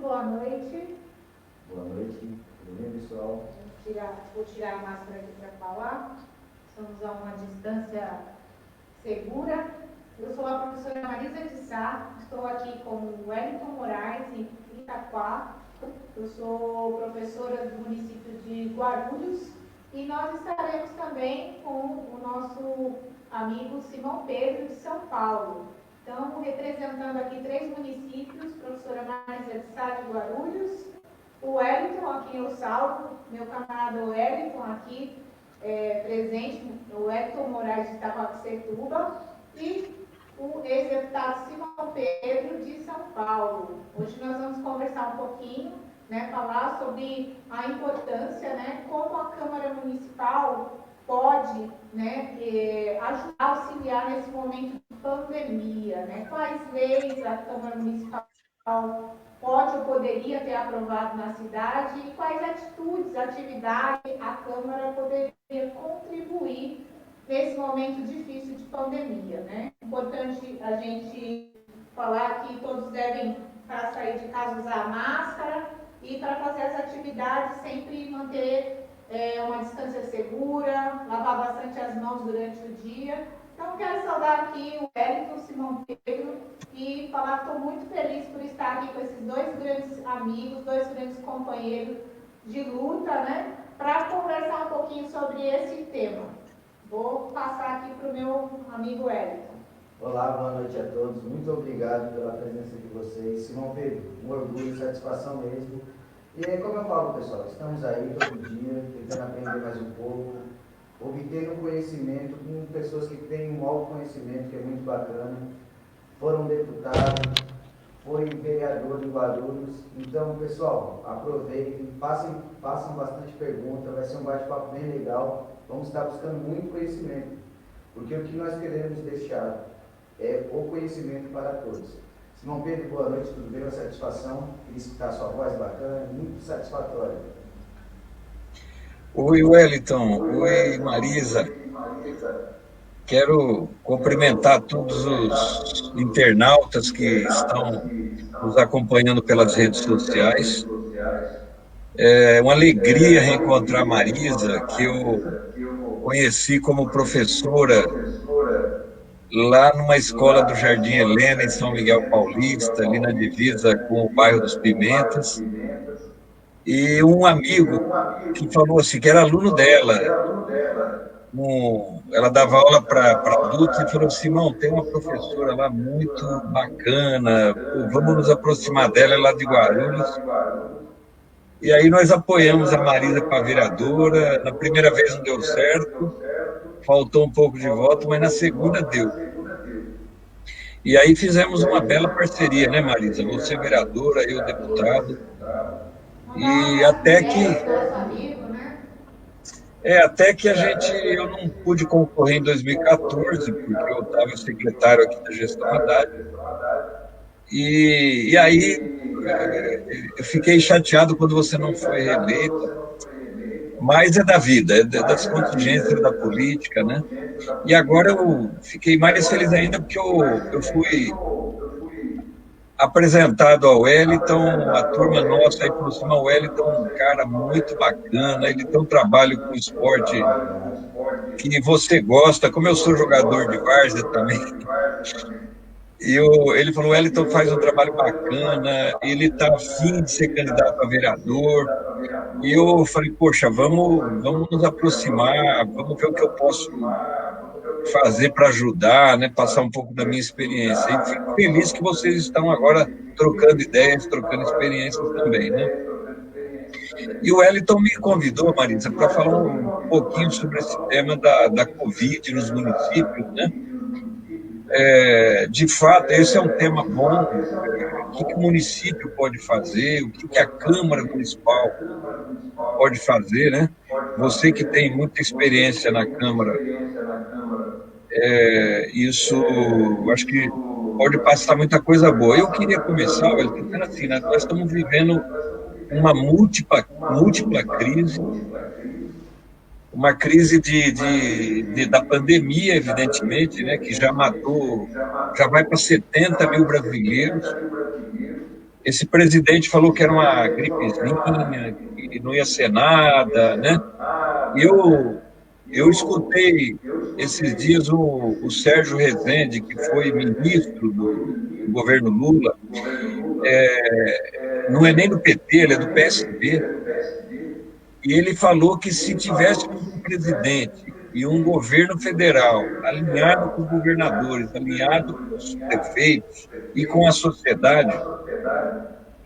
boa noite. Boa noite, tudo bem, pessoal? Vou tirar a máscara aqui para falar. Estamos a uma distância segura. Eu sou a professora Marisa de Sá, estou aqui com o Wellington Moraes, em Itaquá. Eu sou professora do município de Guarulhos e nós estaremos também com o nosso amigo Simão Pedro, de São Paulo. Então, representando aqui 3 municípios, professora Marisa de Sá, de Guarulhos, o Wellington, a quem eu salvo, meu camarada Wellington aqui presente, o Wellington Moraes de Itacoaxetuba, e o ex-deputado Simão Pedro de São Paulo. Hoje nós vamos conversar um pouquinho, falar sobre a importância, como a Câmara Municipal pode ajudar, auxiliar nesse momento de pandemia, quais leis a Câmara Municipal pode ou poderia ter aprovado na cidade e quais atitudes, atividades a Câmara poderia contribuir nesse momento difícil de pandemia, É importante a gente falar que todos devem, para sair de casa, usar máscara e para fazer as atividades sempre manter uma distância segura, lavar bastante as mãos durante o dia. Então, quero saudar aqui o Wellington, Simão Pedro, e falar que estou muito feliz por estar aqui com esses 2 grandes amigos, 2 grandes companheiros de luta, para conversar um pouquinho sobre esse tema. Vou passar aqui para o meu amigo Wellington. Olá, boa noite a todos. Muito obrigado pela presença de vocês. Simão Pedro, um orgulho, satisfação mesmo. E como eu falo, pessoal, estamos aí todo dia, tentando aprender mais um pouco, obtendo conhecimento com pessoas que têm um alto conhecimento, que é muito bacana. Foram deputados, foi vereador em Guarulhos. Então, pessoal, aproveitem, façam bastante pergunta, vai ser um bate-papo bem legal. Vamos estar buscando muito conhecimento, porque o que nós queremos deixar é o conhecimento para todos. Simão Pedro, boa noite, tudo bem? Uma satisfação, escutar sua voz bacana, muito satisfatória. Oi, Wellington. Oi, Marisa. Quero cumprimentar todos os internautas que estão nos acompanhando pelas redes sociais. É uma alegria reencontrar a Marisa, que eu conheci como professora lá numa escola do Jardim Helena, em São Miguel Paulista, ali na divisa com o bairro dos Pimentas. E um amigo que falou assim, que era aluno dela, ela dava aula para adultos, e falou assim, Simão, tem uma professora lá muito bacana, vamos nos aproximar dela, ela é lá de Guarulhos. E aí nós apoiamos a Marisa para a vereadora. Na primeira vez não deu certo, faltou um pouco de voto, mas na segunda deu. E aí fizemos uma bela parceria, Marisa? Você vereadora, eu deputado. E até que eu não pude concorrer em 2014, porque eu estava secretário aqui da gestão Haddad. E aí eu fiquei chateado quando você não foi reeleita, mas é da vida, é das contingências da política, E agora eu fiquei mais feliz ainda porque eu fui apresentado ao Wellington, a turma nossa aí falou assim, o Wellington é um cara muito bacana, ele tem um trabalho com esporte que você gosta, como eu sou jogador de várzea também. E ele falou, o Wellington faz um trabalho bacana, ele está afim de ser candidato a vereador. E eu falei, poxa, vamos nos aproximar, vamos ver o que eu posso fazer para ajudar, passar um pouco da minha experiência. E fico feliz que vocês estão agora trocando ideias, trocando experiências também, E o Wellington me convidou, Marisa, para falar um pouquinho sobre esse tema da Covid nos municípios, de fato, esse é um tema bom. O que o município pode fazer, o que a Câmara Municipal pode fazer, Você que tem muita experiência na Câmara, isso acho que pode passar muita coisa boa. Eu queria começar, dizendo assim, nós estamos vivendo uma múltipla crise, uma crise da pandemia, evidentemente, que já matou, já vai para 70 mil brasileiros, Esse presidente falou que era uma gripezinha, que não ia ser nada, né? E eu escutei esses dias o Sérgio Rezende, que foi ministro do governo Lula, não é nem do PT, ele é do PSB, e ele falou que se tivéssemos um presidente e um governo federal alinhado com os governadores, alinhado com os prefeitos e com a sociedade,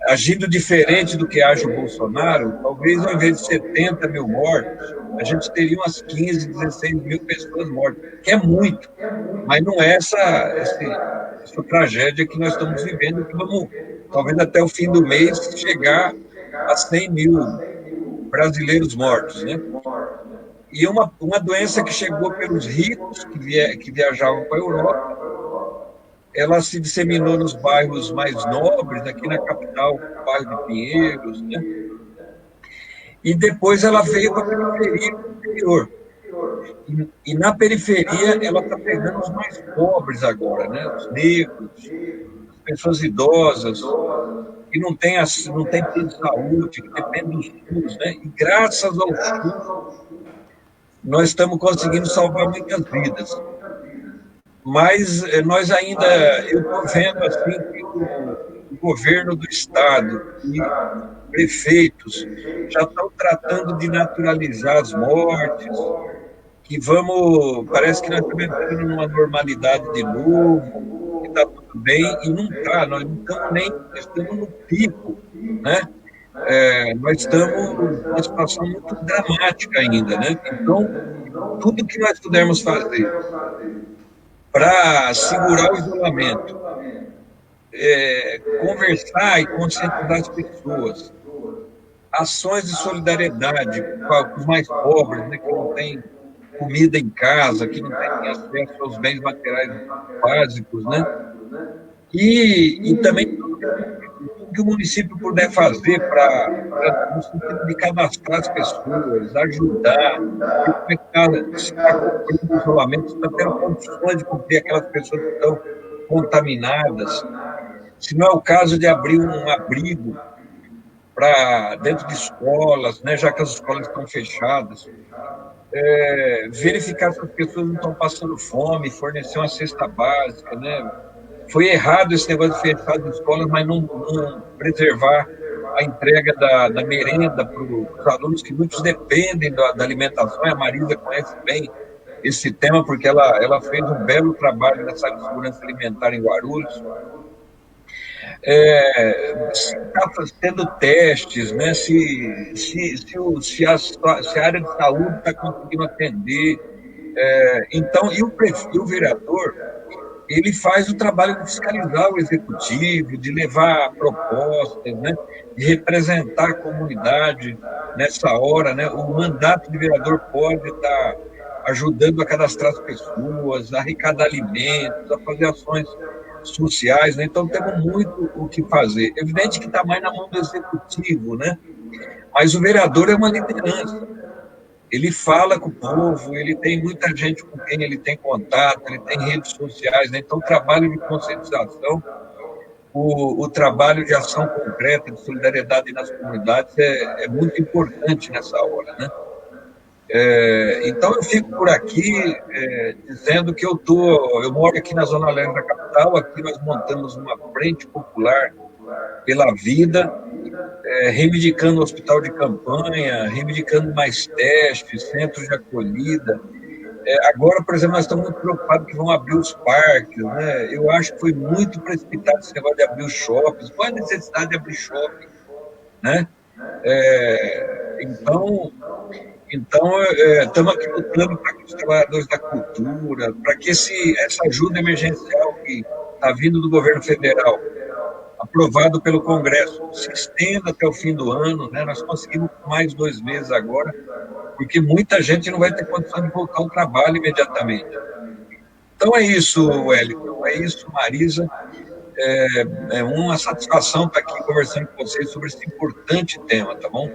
agindo diferente do que age o Bolsonaro, talvez ao invés de 70 mil mortos, a gente teria umas 15, 16 mil pessoas mortas, que é muito, mas não é essa tragédia que nós estamos vivendo, que vamos, talvez até o fim do mês, chegar a 100 mil brasileiros mortos, né? E uma doença que chegou pelos ricos que viajavam para a Europa, ela se disseminou nos bairros mais nobres, aqui na capital, o bairro de Pinheiros, né? E depois ela veio para a periferia do interior. E na periferia ela está pegando os mais pobres agora, né? Os negros, as pessoas idosas, que não tem plano de saúde, que depende do SUS, né? E graças ao SUS, nós estamos conseguindo salvar muitas vidas. Mas nós ainda, eu estou vendo assim que o governo do estado e prefeitos já estão tratando de naturalizar as mortes, que parece que nós estamos entrando numa normalidade de novo, que está tudo bem, e não está, nós não estamos nós estamos no pico, né? Nós estamos numa situação muito dramática ainda, né? Então, tudo que nós pudermos fazer para segurar o isolamento, conversar e conscientizar as pessoas, ações de solidariedade com os mais pobres, né, que não têm comida em casa, que não têm acesso aos bens materiais básicos, né? E também tudo que o município puder fazer no sentido de cadastrar as pessoas, ajudar, se está cumprindo o isolamento, se está tendo condições de cumprir aquelas pessoas que estão contaminadas, se não é o caso de abrir um abrigo para dentro de escolas, né, já que as escolas estão fechadas, verificar se as pessoas não estão passando fome, fornecer uma cesta básica, né? Foi errado esse negócio de fechar as escolas, mas não preservar a entrega da merenda para os alunos, que muitos dependem da alimentação. A Marisa conhece bem esse tema, porque ela fez um belo trabalho nessa área de segurança alimentar em Guarulhos. Se está tendo testes, né? Se a área de saúde está conseguindo atender. Então, e o vereador, ele faz o trabalho de fiscalizar o executivo, de levar propostas, né? De representar a comunidade nessa hora, né? O mandato de vereador pode estar ajudando a cadastrar as pessoas, a arrecadar alimentos, a fazer ações sociais, né? Então temos muito o que fazer. É evidente que está mais na mão do executivo, né? Mas o vereador é uma liderança. Ele fala com o povo, ele tem muita gente com quem ele tem contato, ele tem redes sociais, né? Então o trabalho de conscientização, o trabalho de ação concreta, de solidariedade nas comunidades é muito importante nessa hora, né? Então eu fico por aqui dizendo que eu moro aqui na Zona Leste da capital, aqui nós montamos uma frente popular pela vida, reivindicando o hospital de campanha, reivindicando mais testes, centros de acolhida. Agora, por exemplo, nós estamos muito preocupados que vão abrir os parques, né? Eu acho que foi muito precipitado esse negócio de abrir os shoppings. Qual é a necessidade de abrir shopping, né? Então, estamos aqui lutando para que os trabalhadores da cultura, para que essa ajuda emergencial que está vindo do governo federal, aprovado pelo Congresso, se estenda até o fim do ano, né? Nós conseguimos mais 2 meses agora, porque muita gente não vai ter condição de voltar ao trabalho imediatamente. Então é isso, Wellington, é isso, Marisa. É uma satisfação estar aqui conversando com vocês sobre esse importante tema, tá bom?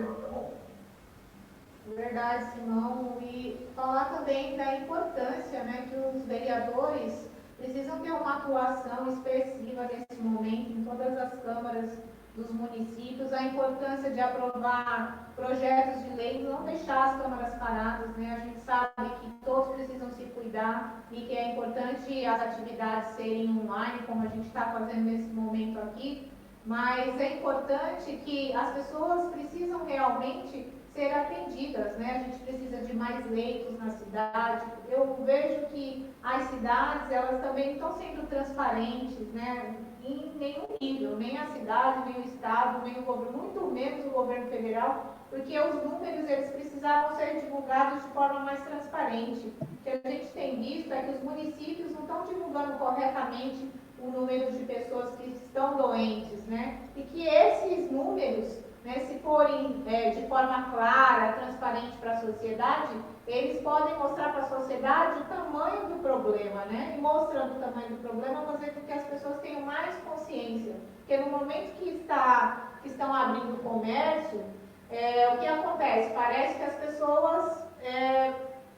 Verdade, Simão. E falar também da importância, né, que os vereadores precisam ter uma atuação expressiva nesse momento em todas as câmaras dos municípios, a importância de aprovar projetos de lei, não deixar as câmaras paradas, né? A gente sabe que todos precisam se cuidar e que é importante as atividades serem online, como a gente está fazendo nesse momento aqui, mas é importante que as pessoas precisam realmente ser atendidas, né? A gente precisa de mais leitos na cidade. Eu vejo que as cidades, elas também estão sendo transparentes, né? Em nenhum nível, nem a cidade, nem o estado, nem o governo, muito menos o governo federal, porque os números, eles precisavam ser divulgados de forma mais transparente. O que a gente tem visto é que os municípios não estão divulgando corretamente o número de pessoas que estão doentes, né? E que esses números, né, se forem de forma clara, transparente para a sociedade, eles podem mostrar para a sociedade o tamanho do problema, né? E mostrando o tamanho do problema, fazer com que as pessoas tenham mais consciência. Porque no momento que estão abrindo o comércio, o que acontece? Parece que as pessoas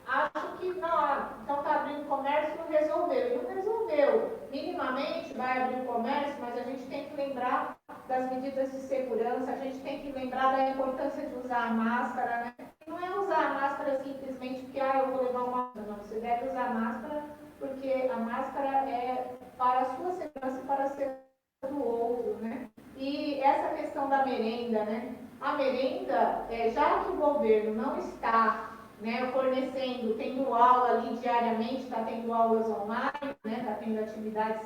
acham que não, então está abrindo comércio, não resolveu. E não resolveu. Minimamente vai abrir o comércio, mas a gente tem que lembrar das medidas de segurança, a gente tem que lembrar da importância de usar a máscara, né? Não é usar a máscara simplesmente porque eu vou levar uma máscara, não. Você deve usar a máscara porque a máscara é para a sua segurança e para a segurança do outro, né? E essa questão da merenda, né? A merenda, já que o governo não está, né, fornecendo, tendo aula ali diariamente, está tendo aulas online, né, está tendo atividades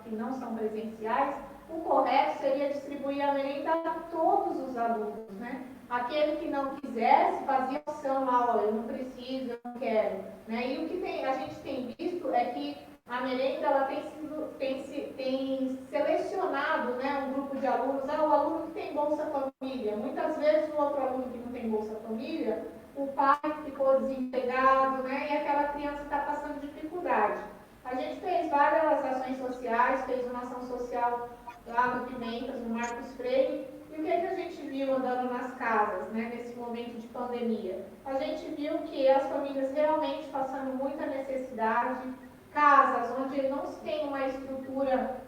que não são presenciais, o correto seria distribuir a merenda a todos os alunos, né? Aquele que não quisesse, fazia opção lá, eu não preciso, eu não quero, né? E o que a gente tem visto é que a merenda, ela tem selecionado, né, um grupo de alunos, o aluno que tem Bolsa Família. Muitas vezes o outro aluno que não tem Bolsa Família, o pai ficou desempregado, né, e aquela criança está passando dificuldade. A gente fez várias ações sociais, fez uma ação social lá no Pimentas, no Marcos Freire, e o que a gente viu andando nas casas, né, nesse momento de pandemia? A gente viu que as famílias realmente passando muita necessidade, casas onde não se tem uma estrutura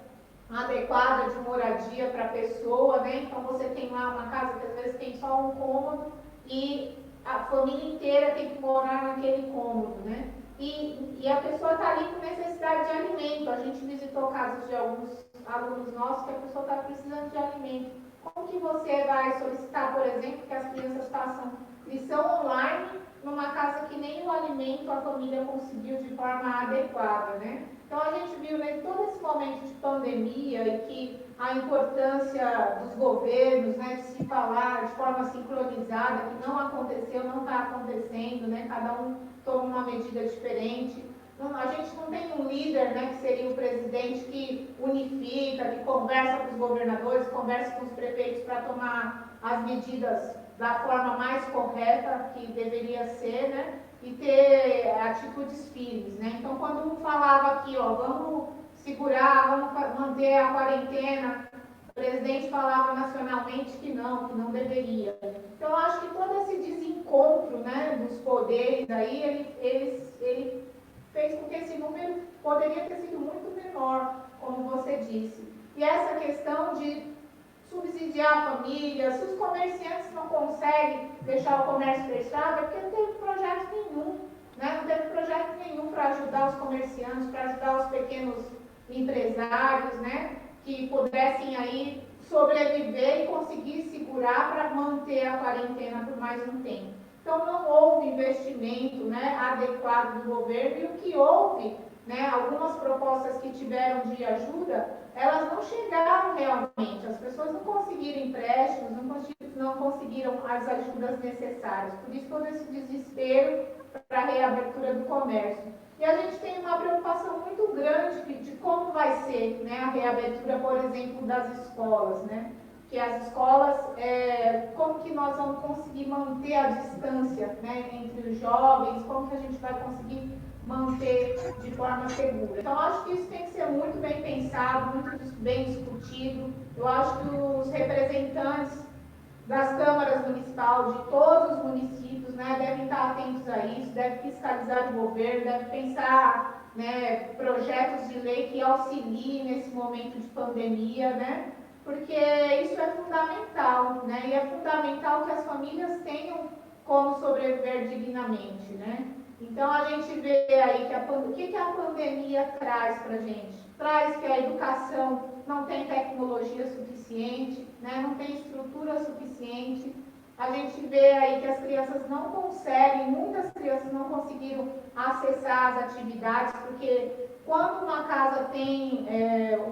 adequada de moradia para a pessoa, né? Então você tem lá uma casa que às vezes tem só um cômodo e a família inteira tem que morar naquele cômodo, né? E a pessoa está ali com necessidade de alimento. A gente visitou casos de alguns alunos nossos que a pessoa está precisando de alimento. Como que você vai solicitar, por exemplo, que as crianças façam lição online numa casa que nem o alimento a família conseguiu de forma adequada, né? Então a gente viu, né, todo esse momento de pandemia e que a importância dos governos, né, de se falar de forma sincronizada, que não aconteceu, não está acontecendo, né? Cada um toma uma medida diferente. Então, a gente não tem um líder, né, que seria o presidente, que unifica, que conversa com os governadores, conversa com os prefeitos para tomar as medidas da forma mais correta que deveria ser, né, e ter atitudes firmes, né. Então, quando um falava aqui, vamos segurar, vamos manter a quarentena, o presidente falava nacionalmente que não deveria. Então, eu acho que todo esse desencontro, né, dos poderes aí, ele fez com que esse número poderia ter sido muito menor, como você disse. E essa questão de subsidiar a família, se os comerciantes não conseguem deixar o comércio fechado, é porque não teve projeto nenhum, né? Não teve projeto nenhum para ajudar os comerciantes, para ajudar os pequenos empresários, né? Que pudessem aí sobreviver e conseguir segurar para manter a quarentena por mais um tempo. Então, não houve investimento, né, adequado do governo, e o que houve, né, algumas propostas que tiveram de ajuda, elas não chegaram realmente. As pessoas não conseguiram empréstimos, não conseguiram as ajudas necessárias. Por isso, todo esse desespero para a reabertura do comércio. E a gente tem uma preocupação muito grande de como vai ser, né, a reabertura, por exemplo, das escolas, né? Que as escolas, como que nós vamos conseguir manter a distância, né, entre os jovens, como que a gente vai conseguir manter de forma segura. Então, acho que isso tem que ser muito bem pensado, muito bem discutido. Eu acho que os representantes das câmaras municipais, de todos os municípios, né, devem estar atentos a isso, devem fiscalizar o governo, devem pensar, né, projetos de lei que auxiliem nesse momento de pandemia, né? porque isso é fundamental, né? E é fundamental que as famílias tenham como sobreviver dignamente, né? Então a gente vê aí que o que a pandemia traz para a gente? Traz que a educação não tem tecnologia suficiente, né? Não tem estrutura suficiente. A gente vê aí que as crianças não conseguem, muitas crianças não conseguiram acessar as atividades, porque quando uma casa tem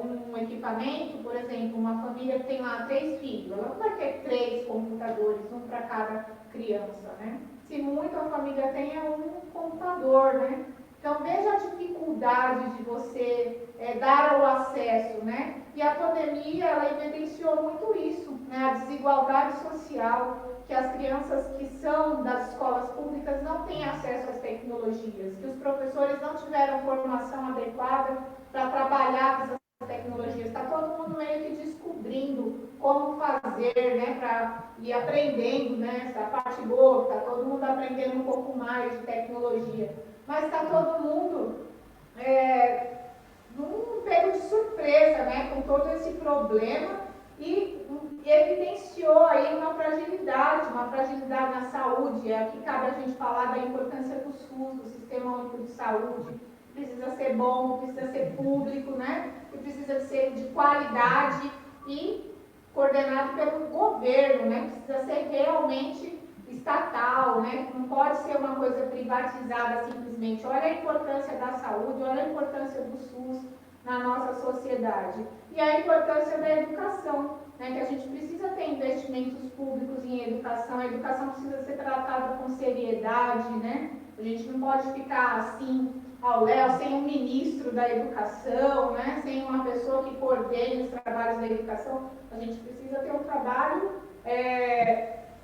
um equipamento, por exemplo, uma família que tem lá 3 filhos, ela não vai ter 3 computadores, um para cada criança, né? Se muito a família tem é um computador, né? Então veja a dificuldade de você dar o acesso, né? E a pandemia, ela evidenciou muito isso, né? A desigualdade social, que as crianças que são das escolas públicas não têm acesso às tecnologias, que os professores não tiveram formação adequada para trabalhar com essas tecnologias. Está todo mundo meio que descobrindo como fazer, né, e aprendendo, né, essa parte boa, está todo mundo aprendendo um pouco mais de tecnologia. Mas está todo mundo num pego de surpresa, né, com todo esse problema e evidenciou aí uma fragilidade na saúde. Aqui cabe a gente falar da importância do SUS, do Sistema Único de Saúde, que precisa ser bom, que precisa ser público, né, que precisa ser de qualidade e coordenado pelo governo, né, precisa ser realmente estatal, né, não pode ser uma coisa privatizada simplesmente. Olha a importância da saúde, olha a importância do SUS na nossa sociedade. E a importância da educação, né, que a gente precisa ter investimentos públicos em educação, a educação precisa ser tratada com seriedade, né, a gente não pode ficar assim, ao léu, sem um ministro da educação, né, sem uma pessoa que coordene os trabalhos da educação. A gente precisa ter um trabalho,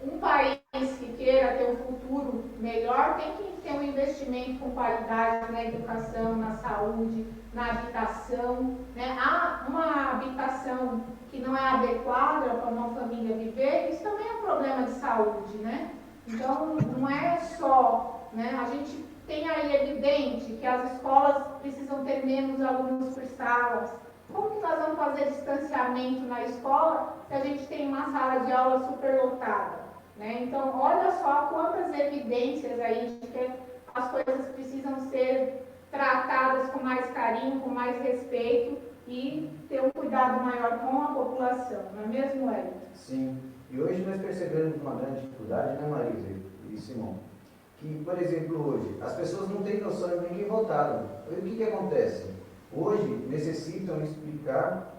um país que queira ter um futuro melhor tem que ter um investimento com qualidade na educação, na saúde, na habitação, né? Há uma habitação que não é adequada para uma família viver, isso também é um problema de saúde, né? Então, não é só, né? A gente tem aí evidente que as escolas precisam ter menos alunos por salas. Como que nós vamos fazer distanciamento na escola se a gente tem uma sala de aula superlotada? Né? Então, olha só quantas evidências aí de que as coisas precisam ser tratadas com mais carinho, com mais respeito e ter um cuidado maior com a população, não é mesmo, Hélio? Sim, e hoje nós percebemos uma grande dificuldade, né, Marisa e Simão? Que, por exemplo, hoje, as pessoas não têm noção de ninguém votaram. O que acontece? Hoje, necessitam explicar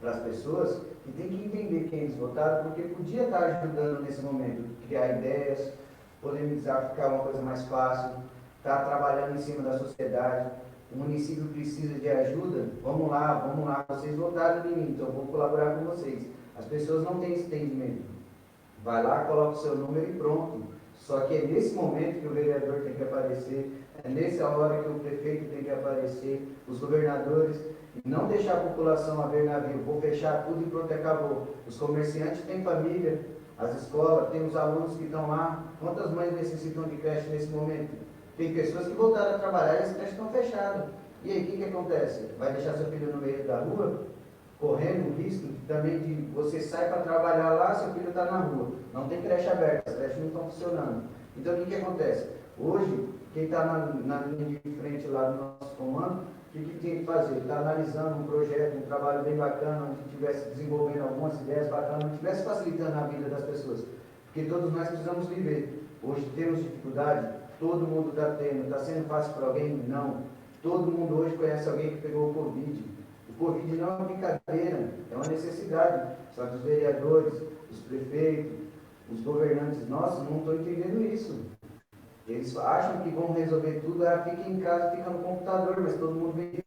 para as pessoas que tem que entender quem eles votaram, porque podia estar ajudando nesse momento, criar ideias, polemizar, ficar uma coisa mais fácil, estar trabalhando em cima da sociedade. O município precisa de ajuda, vamos lá, vocês votaram em mim, então eu vou colaborar com vocês. As pessoas não têm esse entendimento. Vai lá, coloca o seu número e pronto. Só que é nesse momento que o vereador tem que aparecer, é nessa hora que o prefeito tem que aparecer, os governadores, e não deixar a população a ver navio, vou fechar tudo e pronto, acabou. Os comerciantes têm família, as escolas, tem os alunos que estão lá. Quantas mães necessitam de creche nesse momento? Tem pessoas que voltaram a trabalhar e as creches estão fechadas. E aí, o que acontece? Vai deixar seu filho no meio da rua, correndo o risco também de você sai para trabalhar lá, seu filho está na rua. Não tem creche aberta, as creches não estão funcionando. Então, o que acontece? Hoje, quem está na linha de frente lá do nosso comando, o que tem que fazer? Está analisando um projeto, um trabalho bem bacana, onde estivesse desenvolvendo algumas ideias bacanas, onde estivesse facilitando a vida das pessoas. Porque todos nós precisamos viver. Hoje temos dificuldade, todo mundo está tendo. Está sendo fácil para alguém? Não. Todo mundo hoje conhece alguém que pegou o Covid. O Covid não é uma brincadeira, é uma necessidade. Só que os vereadores, os prefeitos, os governantes nossos não estão entendendo isso. Eles acham que vão resolver tudo, fica em casa, fica no computador, mas todo mundo vem.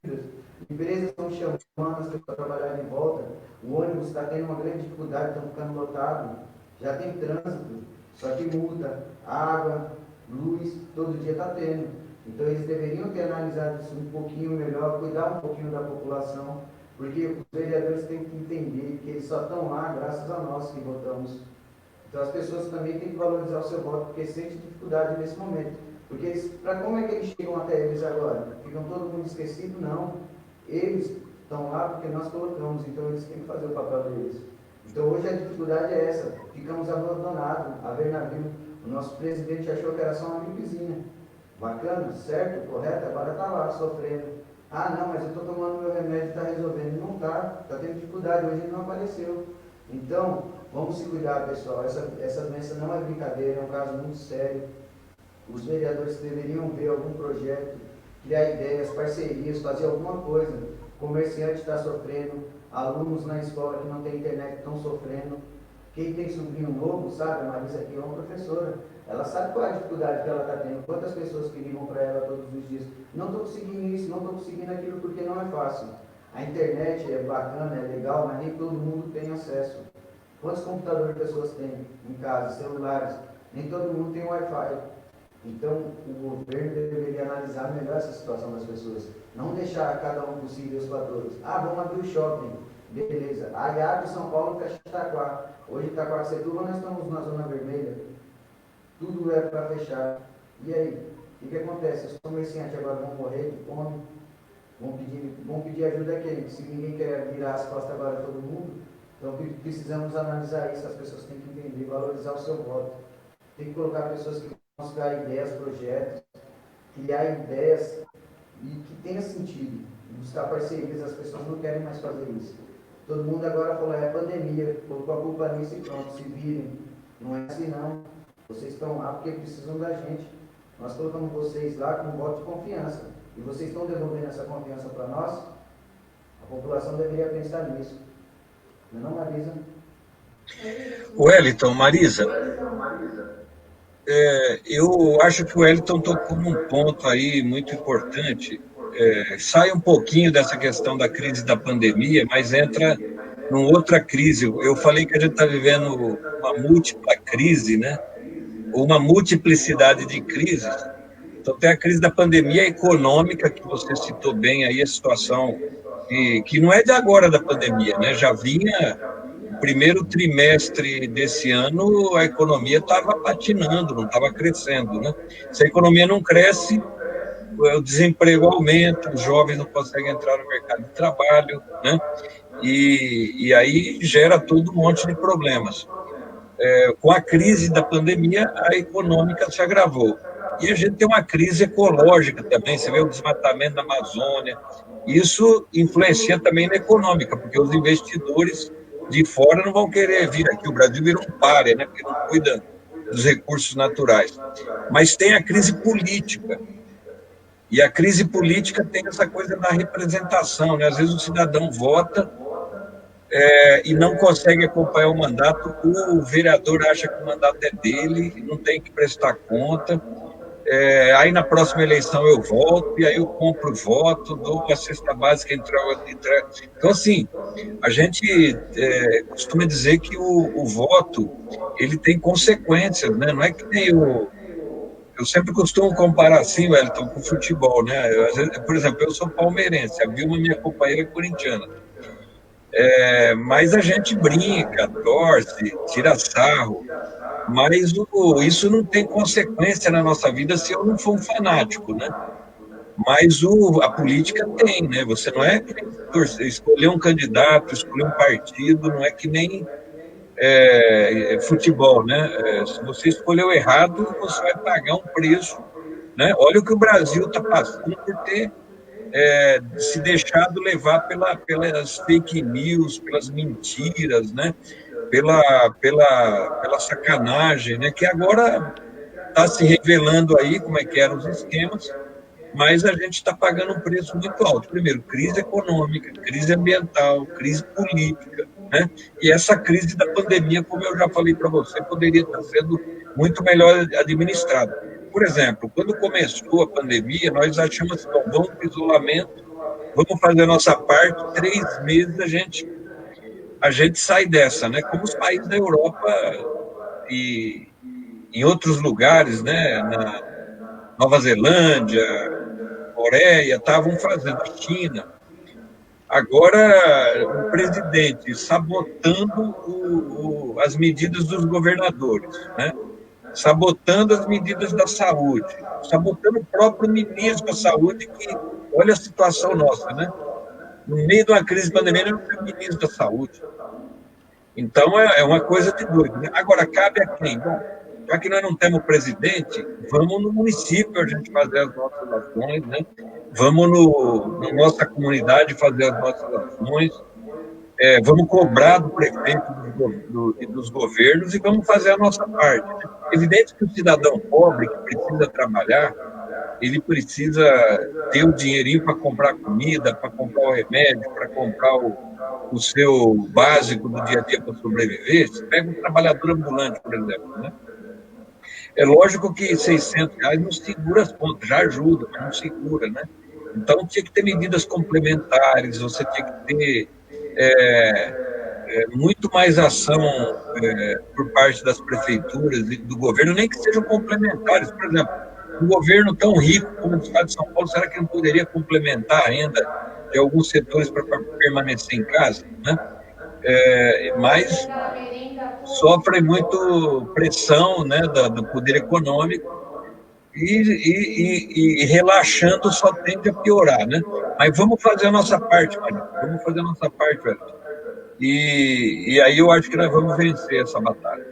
Empresas estão chamando as pessoas para trabalhar de volta, o ônibus está tendo uma grande dificuldade, estão ficando lotados, já tem trânsito, só que multa, água, luz, todo dia está tendo. Então eles deveriam ter analisado isso um pouquinho melhor, cuidar um pouquinho da população, porque os vereadores têm que entender que eles só estão lá graças a nós que votamos. Então as pessoas também têm que valorizar o seu voto, porque sentem dificuldade nesse momento. Porque como é que eles chegam até eles agora? Ficam todo mundo esquecido? Não. Eles estão lá porque nós colocamos, então eles têm que fazer o papel deles. Então hoje a dificuldade é essa, ficamos abandonados. A ver navio, o nosso presidente achou que era só uma gripezinha. Bacana, certo, correto, agora está lá sofrendo. Ah, não, mas eu estou tomando meu remédio e está resolvendo. Não está, está tendo dificuldade, hoje ele não apareceu. Então, vamos se cuidar, pessoal. Essa doença não é brincadeira, é um caso muito sério. Os vereadores deveriam ver algum projeto, criar ideias, parcerias, fazer alguma coisa. O comerciante está sofrendo, alunos na escola que não tem internet estão sofrendo. Quem tem sobrinho novo, sabe, a Marisa aqui é uma professora, ela sabe qual é a dificuldade que ela está tendo, quantas pessoas que ligam para ela todos os dias. Não estou conseguindo isso, não estou conseguindo aquilo, porque não é fácil. A internet é bacana, é legal, mas nem todo mundo tem acesso. Quantos computadores as pessoas têm em casa, celulares? Nem todo mundo tem Wi-Fi. Então, o governo deveria analisar melhor essa situação das pessoas. Não deixar cada um por si ver os fatores. Ah, vamos abrir o shopping. Beleza. Aí abre São Paulo, fecha Itaquá. Hoje Itaquacetuba nós estamos na zona vermelha. Tudo é para fechar. E aí? O que acontece? Os comerciantes agora vão morrer de fome. Vão pedir ajuda a quem? Se ninguém quer virar as costas agora a todo mundo. Então precisamos analisar isso. As pessoas têm que entender, valorizar o seu voto. Tem que colocar pessoas que vão criar ideias, projetos, criar ideias e que tenha sentido. Buscar parcerias, as pessoas não querem mais fazer isso. Todo mundo agora falou, é pandemia, colocou a culpa nisso e pronto, se virem. Não é assim não. Vocês estão lá porque precisam da gente. Nós colocamos vocês lá com um voto de confiança. E vocês estão devolvendo essa confiança para nós? A população deveria pensar nisso. Não, Marisa? Wellington, Marisa, eu acho que o Wellington tocou num ponto aí muito importante. Sai um pouquinho dessa questão da crise da pandemia, mas entra numa outra crise. Eu falei que a gente está vivendo uma múltipla crise, né? Uma multiplicidade de crises. Então, tem a crise da pandemia econômica, que você citou bem aí, a situação que não é de agora da pandemia, né? Já vinha, no primeiro trimestre desse ano, a economia estava patinando, não estava crescendo, né? Se a economia não cresce, o desemprego aumenta, os jovens não conseguem entrar no mercado de trabalho, né? E aí gera todo um monte de problemas. Com a crise da pandemia, a econômica se agravou. E a gente tem uma crise ecológica também, você vê o desmatamento da Amazônia. Isso influencia também na econômica, porque os investidores de fora não vão querer vir aqui. O Brasil vira um pária, né? Porque não cuida dos recursos naturais. Mas tem a crise política. E a crise política tem essa coisa da representação, né? Às vezes o cidadão vota e não consegue acompanhar o mandato, o vereador acha que o mandato é dele, não tem que prestar conta, aí na próxima eleição eu volto, e aí eu compro o voto, dou a cesta básica, então assim, a gente costuma dizer que o voto, ele tem consequências, né? Não é que nem eu sempre costumo comparar assim, Wellington, com o futebol, né? Por exemplo, eu sou palmeirense, a Vilma, minha companheira, é corintiana. Mas a gente brinca, torce, tira sarro, mas isso não tem consequência na nossa vida se eu não for um fanático, né? Mas a política tem, né? Você não é que nem escolher um candidato, escolher um partido, não é que nem futebol, né? Se você escolheu errado, você vai pagar um preço, né? Olha o que o Brasil está passando por ter se deixado levar pelas fake news, pelas mentiras, né? Pela sacanagem, né? Que agora está se revelando aí como é que eram os esquemas, mas a gente está pagando um preço muito alto. Primeiro, crise econômica, crise ambiental, crise política, né? E essa crise da pandemia, como eu já falei para você, poderia estar sendo muito melhor administrada. Por exemplo, quando começou a pandemia, nós achamos assim, vamos para o isolamento, vamos fazer a nossa parte, 3 meses a gente sai dessa, né? Como os países da Europa e em outros lugares, né? Na Nova Zelândia, Coreia, estavam fazendo, a China. Agora, o presidente sabotando as medidas dos governadores, né? Sabotando as medidas da saúde, sabotando o próprio ministro da saúde, que olha a situação nossa, né? No meio de uma crise de pandemia, ele não é o ministro da Saúde. Então, é uma coisa de doido, né? Agora, cabe a quem? Bom, já que nós não temos presidente, vamos no município a gente fazer as nossas ações, né? Vamos na nossa comunidade fazer as nossas ações, vamos cobrar do prefeito e dos governos e vamos fazer a nossa parte, né? Evidente que o cidadão pobre que precisa trabalhar, ele precisa ter o dinheirinho para comprar comida, para comprar o remédio, para comprar o seu básico do dia a dia para sobreviver. Você pega um trabalhador ambulante, por exemplo, né? É lógico que R$ 600 não segura as contas, já ajuda, mas não segura, né? Então, tinha que ter medidas complementares, você tinha que ter muito mais ação por parte das prefeituras e do governo, nem que sejam complementares. Por exemplo, um governo tão rico como o Estado de São Paulo, será que não poderia complementar a renda de alguns setores para permanecer em casa, né? Mas Aquela merenda pública. sofre muito pressão, né, do poder econômico e relaxando só tende a piorar, né? Mas vamos fazer a nossa parte, Maria. Vamos fazer a nossa parte, velho. E aí eu acho que nós vamos vencer essa batalha.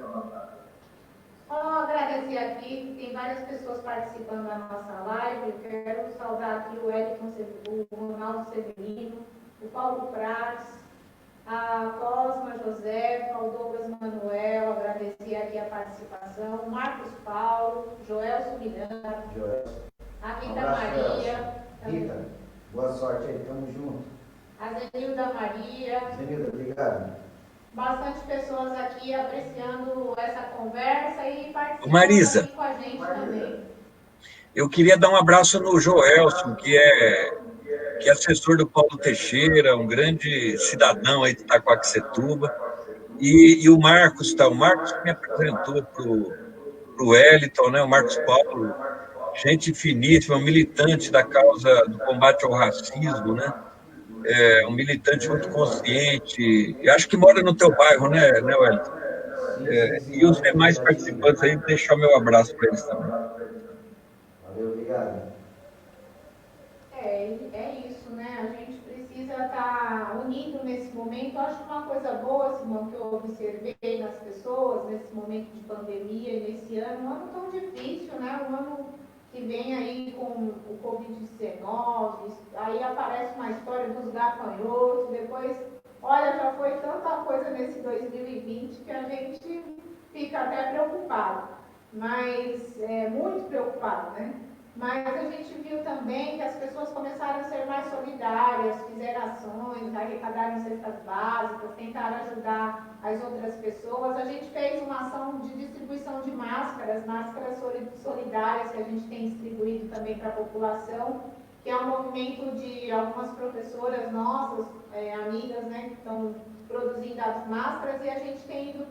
Só agradecer aqui, que tem várias pessoas participando da nossa live. Eu quero saudar aqui o Wellington, o Ronaldo Severino, o Paulo Prates, a Cosma Josefa, o Douglas Manuel, agradecer aqui a participação, o Marcos Paulo, Joelson Miranda, a Rita Maria. Rita, boa sorte aí, tamo junto. A Zenilda Maria. Zenilda, obrigado. Bastante pessoas aqui apreciando essa conversa e participando Marisa, aqui com a gente também. Eu queria dar um abraço no Joelson, que é assessor do Paulo Teixeira, um grande cidadão aí de Itaquaquecetuba, e o Marcos, tá? O Marcos me apresentou para o Wellington, né? O Marcos Paulo, gente finíssima, um militante da causa do combate ao racismo, né? Um militante muito consciente, eu acho que mora no teu bairro, né Wellington? E os demais participantes aí, deixar o meu abraço para eles também. Valeu, obrigado. É isso, né? A gente precisa estar unido nesse momento. Eu acho uma coisa boa, Simão, que eu observei nas pessoas nesse momento de pandemia e nesse ano, um ano tão difícil, né? Um ano que vem aí com o Covid-19, aí aparece uma história dos gafanhotos, depois, olha, já foi tanta coisa nesse 2020 que a gente fica até preocupado, mas muito preocupado, né? Mas a gente viu também que as pessoas começaram a ser mais solidárias, fizeram ações, arrecadaram cestas básicas, tentaram ajudar as outras pessoas. A gente fez uma ação de distribuição de máscaras solidárias que a gente tem distribuído também para a população, que é um movimento de algumas professoras nossas, amigas, né, que estão produzindo as máscaras, e a gente tem ido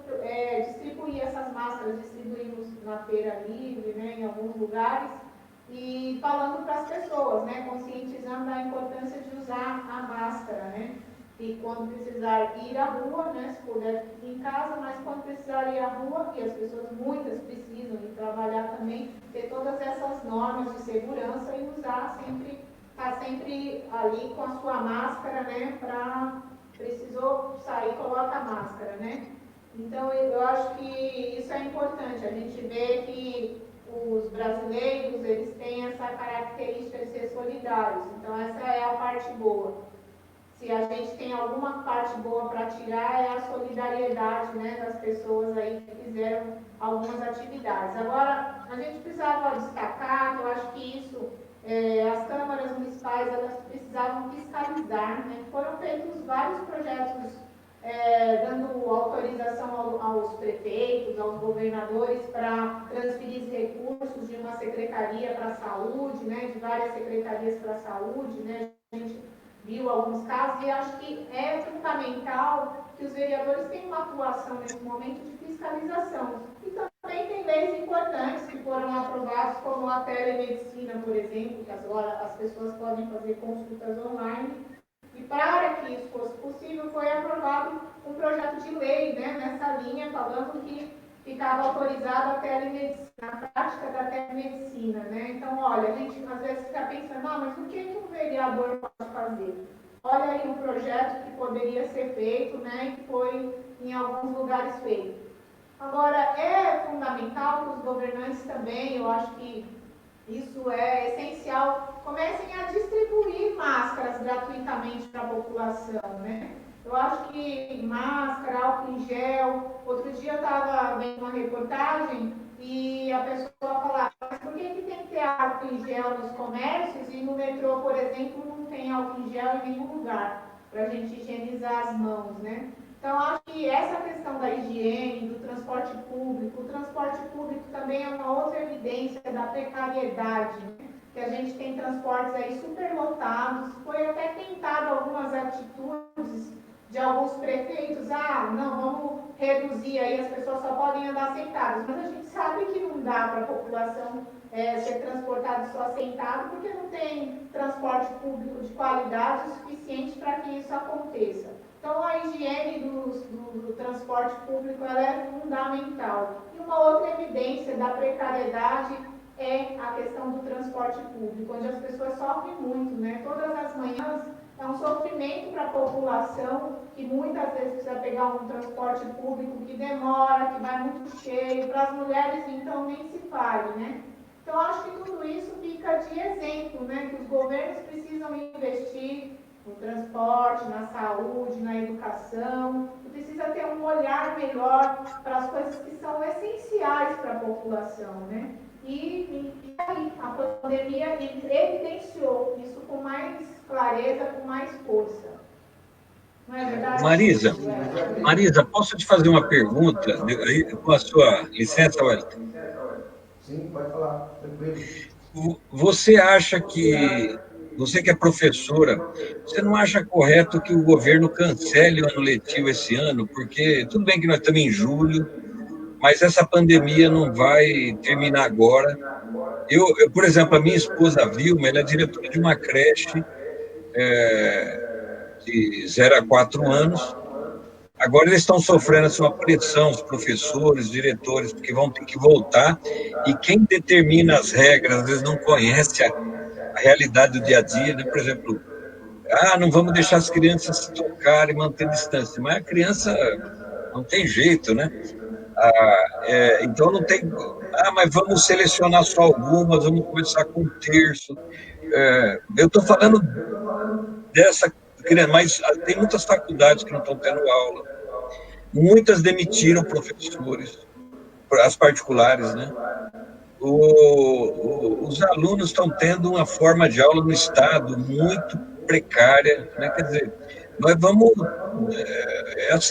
distribuir essas máscaras, distribuímos na Feira Livre, né, em alguns lugares, e falando para as pessoas, né, conscientizando da importância de usar a máscara, né, e quando precisar ir à rua, né, se puder ir em casa, mas quando precisar ir à rua, e as pessoas muitas precisam ir trabalhar também, ter todas essas normas de segurança e usar sempre, estar sempre ali com a sua máscara, né, para precisou sair, coloca a máscara, né. Então eu acho que isso é importante, a gente vê que os brasileiros, eles têm essa característica de ser solidários, então essa é a parte boa. Se a gente tem alguma parte boa para tirar, é a solidariedade, né, das pessoas aí que fizeram algumas atividades. Agora, a gente precisava destacar, eu acho que isso, as câmaras municipais, elas precisavam fiscalizar, né, foram feitos vários projetos dando autorização aos prefeitos, aos governadores para transferir recursos de uma secretaria para a saúde, né, de várias secretarias para a saúde, né, a gente viu alguns casos e acho que é fundamental que os vereadores tenham uma atuação nesse momento de fiscalização. E também tem leis importantes que foram aprovadas, como a telemedicina, por exemplo, que agora as pessoas podem fazer consultas online. E para que isso fosse possível, foi aprovado um projeto de lei, né, nessa linha, falando que ficava autorizada a telemedicina, a prática da telemedicina, né? Então, olha, a gente às vezes fica pensando, mas o que um vereador pode fazer? olha aí um projeto que poderia ser feito, né, e que foi em alguns lugares feito. Agora, é fundamental que os governantes também, eu acho que isso é essencial, comecem a distribuir máscaras gratuitamente para a população, né? Eu acho que máscara, álcool em gel. Outro dia eu estava vendo uma reportagem e a pessoa falava, mas por que tem que ter álcool em gel nos comércios e no metrô, por exemplo, não tem álcool em gel em nenhum lugar para a gente higienizar as mãos, né? Então, acho que essa questão da higiene, do transporte público, o transporte público também é uma outra evidência da precariedade, né? Que a gente tem transportes aí superlotados, foi até tentado algumas atitudes de alguns prefeitos, não, vamos reduzir aí, as pessoas só podem andar sentadas, mas a gente sabe que não dá para a população ser transportada só sentado, porque não tem transporte público de qualidade o suficiente para que isso aconteça. Então, a higiene do transporte público ela é fundamental. E uma outra evidência da precariedade é a questão do transporte público, onde as pessoas sofrem muito, né? Todas as manhãs é um sofrimento para a população, que muitas vezes precisa pegar um transporte público que demora, que vai muito cheio. Para as mulheres, então, nem se fale, né? Então, acho que tudo isso fica de exemplo, né? Que os governos precisam investir no transporte, na saúde, na educação, e precisa ter um olhar melhor para as coisas que são essenciais para a população, né? E aí, a pandemia evidenciou isso com mais clareza, com mais força. Não é verdade? Marisa, posso te fazer uma pergunta? Com a sua licença, Wellington? Sim, pode falar, tranquilo. Você acha que, você que é professora, você não acha correto que o governo cancele o ano letivo esse ano? Porque tudo bem que nós estamos em julho, mas essa pandemia não vai terminar agora. Por exemplo, a minha esposa Vilma, ela é diretora de uma creche de 0 a 4 anos. Agora eles estão sofrendo essa pressão, os professores, diretores, porque vão ter que voltar, e quem determina as regras, às vezes não conhece a realidade do dia a dia, né? Por exemplo, não vamos deixar as crianças se tocarem, manter distância, mas a criança não tem jeito, né? Então não tem, mas vamos selecionar só algumas, vamos começar com um terço. Eu estou falando dessa criança, mas tem muitas faculdades que não estão tendo aula. Muitas demitiram professores, as particulares, né? Os alunos estão tendo uma forma de aula no Estado muito precária, né? Quer dizer, nós vamos...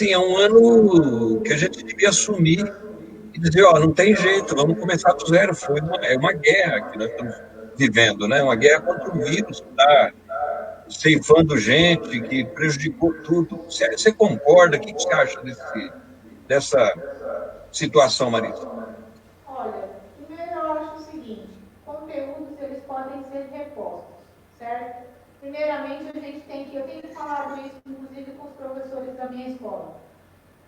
é um ano que a gente devia assumir e dizer, não tem jeito, vamos começar do zero. É uma guerra que nós estamos vivendo, né? Uma guerra contra um vírus que está ceifando gente, que prejudicou tudo. Você concorda? O que você acha dessa situação, Marisa? Olha, primeiro eu acho o seguinte, conteúdos eles podem ser repostos, certo? Primeiramente eu tenho falado isso inclusive com os professores da minha escola.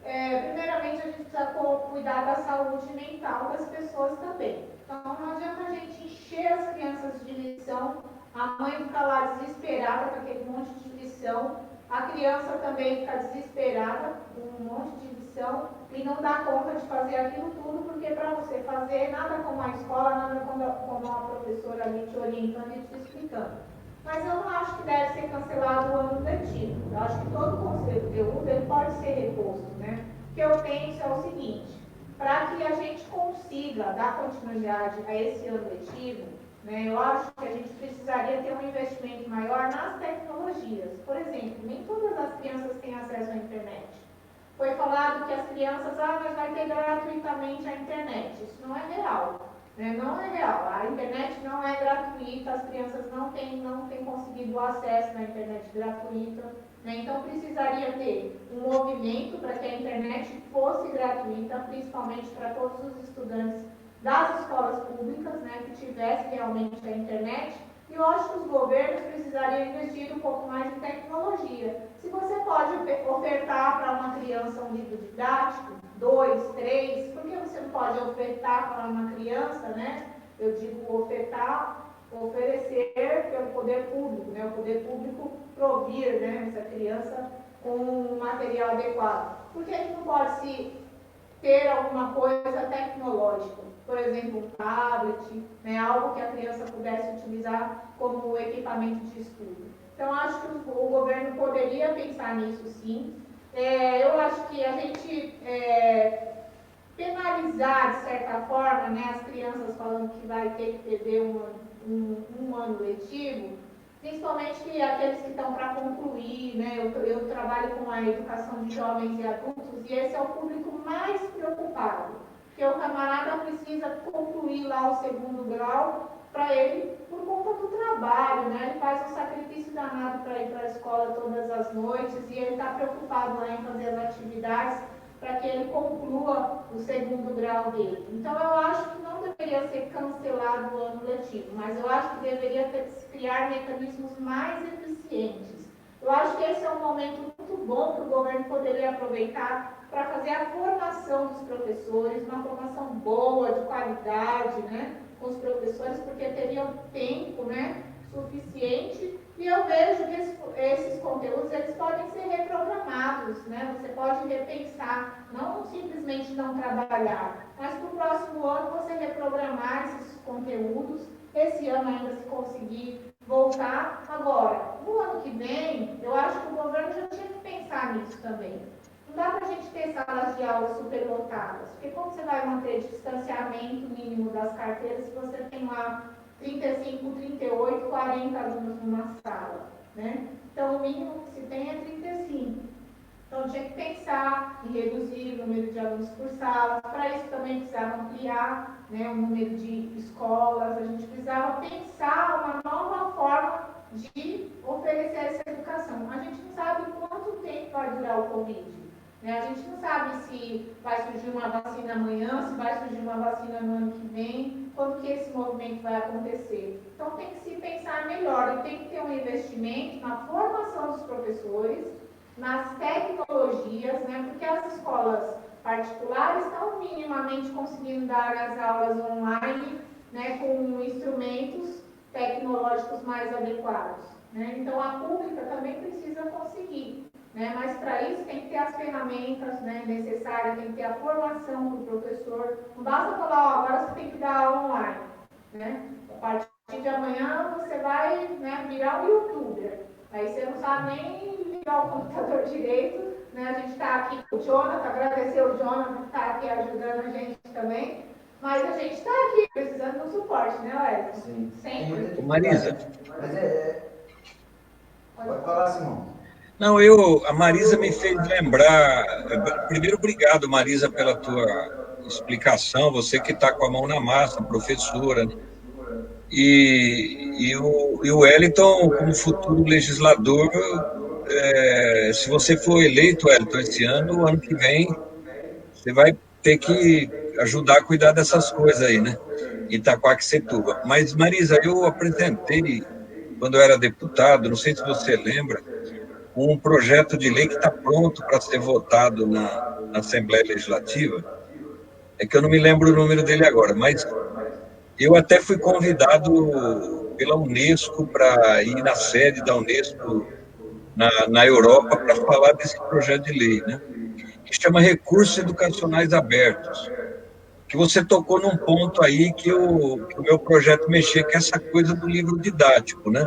Primeiramente a gente precisa cuidar da saúde mental das pessoas também. Então não adianta a gente encher as crianças de lição, a mãe fica lá desesperada com aquele monte de lição, a criança também fica desesperada com um monte de lição e não dá conta de fazer aquilo tudo, porque para você fazer nada como a escola, nada como a professora ali te orientando e te explicando. Mas eu não acho que deve ser cancelado o ano letivo. Eu acho que todo conteúdo ele pode ser reposto, né? O que eu penso é o seguinte, para que a gente consiga dar continuidade a esse ano letivo, né, eu acho que a gente precisaria ter um investimento maior nas tecnologias. Por exemplo, nem todas as crianças têm acesso à internet. Foi falado que as crianças, mas vai ter gratuitamente a internet. Isso não é real. Né? Não é real. A internet não é gratuita, as crianças não têm conseguido acesso na internet gratuita. Né? Então, precisaria ter um movimento para que a internet fosse gratuita, principalmente para todos os estudantes das escolas públicas, né, que tivesse realmente a internet. E eu acho que os governos precisariam investir um pouco mais em tecnologia. Se você pode ofertar para uma criança um livro didático, 2, 3, por que você não pode ofertar para uma criança, né? Eu digo ofertar oferecer pelo poder público, né? O poder público provir, né, essa criança com um material adequado. Por que a gente não pode se ter alguma coisa tecnológica? Por exemplo, um tablet, né, algo que a criança pudesse utilizar como equipamento de estudo. Então, acho que o governo poderia pensar nisso, sim. Eu acho que a gente penalizar, de certa forma, né, as crianças falando que vai ter que perder um ano letivo, principalmente aqueles que estão para concluir, né? Eu trabalho com a educação de jovens e adultos e esse é o público mais preocupado, porque o camarada precisa concluir lá o segundo grau para ele, por conta do trabalho, né? Ele faz um sacrifício danado para ir para a escola todas as noites e ele está preocupado lá em fazer as atividades para que ele conclua o segundo grau dele. Então, eu acho que não deveria ser cancelado o ano letivo, mas eu acho que deveria criar mecanismos mais eficientes. Eu acho que esse é um momento muito bom que o governo poderia aproveitar para fazer a formação dos professores, uma formação boa, de qualidade, né, com os professores, porque teriam tempo, né, suficiente. E eu vejo que esses conteúdos eles podem ser reprogramados, né? Você pode repensar, não simplesmente não trabalhar, mas para o próximo ano você reprogramar esses conteúdos, esse ano ainda se conseguir voltar. Agora, no ano que vem, eu acho que o governo já tinha que pensar nisso também. Não dá para a gente ter salas de aula superlotadas, porque como você vai manter distanciamento mínimo das carteiras se você tem lá 35, 38, 40 alunos numa sala, né? Então, o mínimo que se tem é 35. Então, tinha que pensar em reduzir o número de alunos por sala. Para isso, também precisava ampliar, né, o número de escolas. A gente precisava pensar uma nova forma de oferecer essa educação. A gente não sabe quanto tempo vai durar o Covid. A gente não sabe se vai surgir uma vacina amanhã, se vai surgir uma vacina no ano que vem, quando que esse movimento vai acontecer. Então, tem que se pensar melhor e tem que ter um investimento na formação dos professores, nas tecnologias, né, porque as escolas particulares estão minimamente conseguindo dar as aulas online, né, com instrumentos tecnológicos mais adequados, né? Então, a pública também precisa conseguir. Né? Mas para isso tem que ter as ferramentas, né, necessárias, tem que ter a formação do professor. Não basta falar, ó, agora você tem que dar aula online. Né? A partir de amanhã você vai, né, virar um youtuber. Aí você não sabe nem ligar o computador direito. Né? A gente está aqui com o Jonathan, agradecer o Jonathan que está aqui ajudando a gente também. Mas a gente está aqui precisando do suporte, né, Wellington? Sim. Sempre. Marisa. Mas pode falar, Simão. Não, a Marisa me fez lembrar. Primeiro, obrigado, Marisa, pela tua explicação. Você que está com a mão na massa, professora. Né? E o Wellington, como futuro legislador, se você for eleito, Wellington, esse ano que vem, você vai ter que ajudar a cuidar dessas coisas aí, né? Itaquaquecetuba. Mas, Marisa, eu apresentei, quando eu era deputado, não sei se você lembra, um projeto de lei que está pronto para ser votado na Assembleia Legislativa. É que eu não me lembro o número dele agora, mas eu até fui convidado pela Unesco para ir na sede da Unesco na Europa para falar desse projeto de lei, né? Que chama Recursos Educacionais Abertos. Que você tocou num ponto aí que o meu projeto mexia, que é essa coisa do livro didático, né?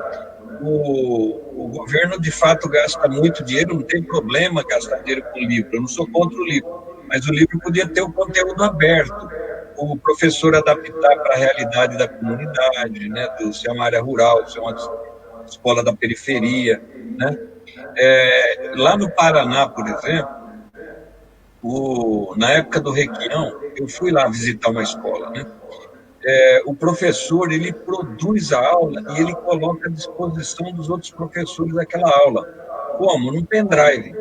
O governo, de fato, gasta muito dinheiro, não tem problema gastar dinheiro com livro, eu não sou contra o livro, mas o livro podia ter o conteúdo aberto, o professor adaptar para a realidade da comunidade, né, se é uma área rural, se é uma escola da periferia, né? Lá no Paraná, por exemplo, na época do Requião, eu fui lá visitar uma escola, né? O professor, ele produz a aula e ele coloca à disposição dos outros professores daquela aula. Como? Num pendrive.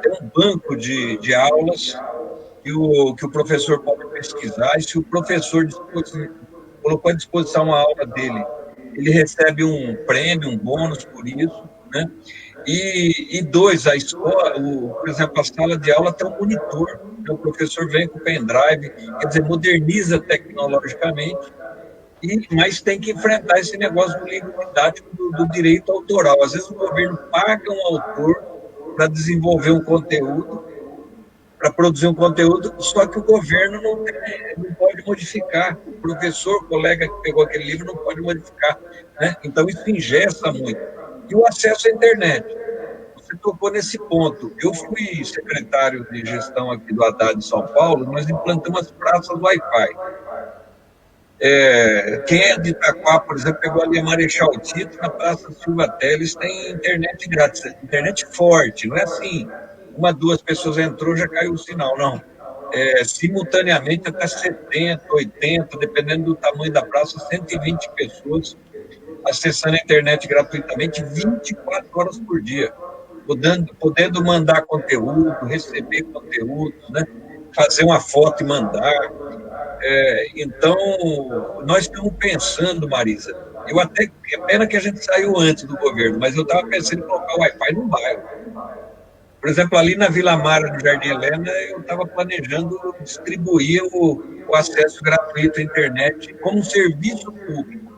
Tem um banco de aulas que o professor pode pesquisar, e se o professor colocou à disposição uma aula dele, ele recebe um prêmio, um bônus por isso, né? E dois, a escola, por exemplo, a sala de aula tem um monitor, né? O professor vem com o pendrive, quer dizer, moderniza tecnologicamente, Mas tem que enfrentar esse negócio do livro didático do direito autoral. Às vezes o governo paga um autor para desenvolver um conteúdo, para produzir um conteúdo, só que o governo não pode modificar. O professor, o colega que pegou aquele livro não pode modificar, né? Então isso engessa muito. E o acesso à internet. Você tocou nesse ponto. Eu fui secretário de gestão aqui do Haddad de São Paulo, nós implantamos as praças Wi-Fi. Quem é de Itaquá, por exemplo, pegou ali a Marechal Tito, na Praça Silva Teles, tem internet grátis, internet forte, não é assim, uma, duas pessoas entrou, já caiu o sinal, não. Simultaneamente até 70, 80, dependendo do tamanho da praça, 120 pessoas acessando a internet gratuitamente 24 horas por dia, podendo mandar conteúdo, receber conteúdo, né? Fazer uma foto e mandar. Então, nós estamos pensando, Marisa, é pena que a gente saiu antes do governo, mas eu estava pensando em colocar o Wi-Fi no bairro. Por exemplo, ali na Vila Mara, no Jardim Helena, eu estava planejando distribuir o acesso gratuito à internet como um serviço público.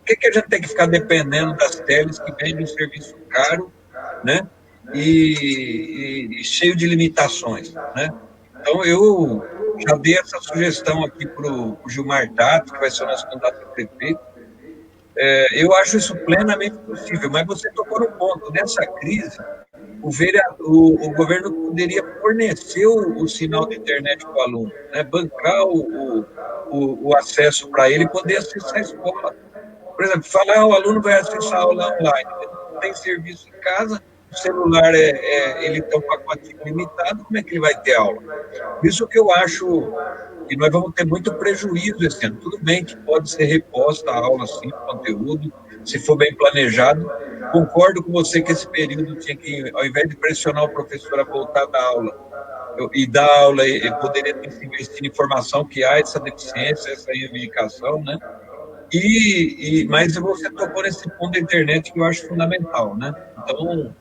Por que a gente tem que ficar dependendo das teles que vendem um serviço caro, né? E cheio de limitações, né? Então, eu já dei essa sugestão aqui para o Gilmar Tato, que vai ser o nosso candidato a prefeito. Eu acho isso plenamente possível, mas você tocou no ponto. Nessa crise, o governo poderia fornecer o sinal de internet para o aluno, né? Bancar o acesso para ele poder acessar a escola. Por exemplo, falar o aluno vai acessar a aula online, ele não tem serviço em casa, o celular ele tem um pacote limitado, como é que ele vai ter aula? Por isso que eu acho que nós vamos ter muito prejuízo esse ano. Tudo bem que pode ser reposta a aula, sim, o conteúdo, se for bem planejado. Concordo com você que esse período tinha que, ao invés de pressionar o professor a voltar da aula, e dar aula, ele poderia ter se investido em formação, que há essa deficiência, essa reivindicação, né? Mas você tocou nesse ponto da internet que eu acho fundamental, né? Então,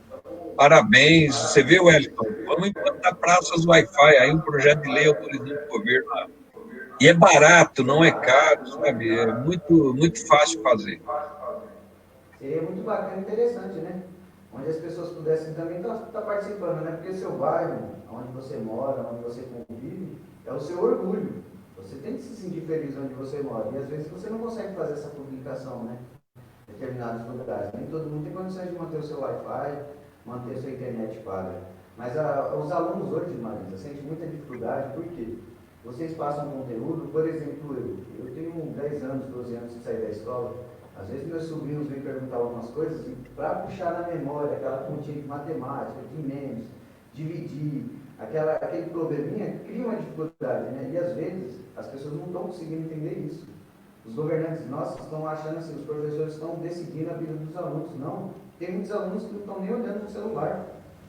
parabéns. Você vê, Wellington, vamos implantar praças Wi-Fi, aí um projeto de lei autorizando o governo. E é barato, não é caro, sabe? É muito, muito fácil fazer. Seria muito bacana e interessante, né? Onde as pessoas pudessem também estar participando, né? Porque o seu bairro, onde você mora, onde você convive, é o seu orgulho. Você tem que se sentir feliz onde você mora. E às vezes você não consegue fazer essa publicação, né? Em determinados lugares. Nem todo mundo tem condições de manter o seu Wi-Fi, manter a sua internet paga. Mas os alunos hoje, Marisa, sentem muita dificuldade, por quê? Vocês passam conteúdo, por exemplo, eu tenho 10 anos, 12 anos de sair da escola, às vezes meus sobrinhos vêm perguntar algumas coisas e para puxar na memória aquela continha de matemática, de menos, dividir, aquele probleminha, cria uma dificuldade, né? E às vezes as pessoas não estão conseguindo entender isso. Os governantes nossos estão achando assim, os professores estão decidindo a vida dos alunos. Não, tem muitos alunos que não estão nem olhando no celular.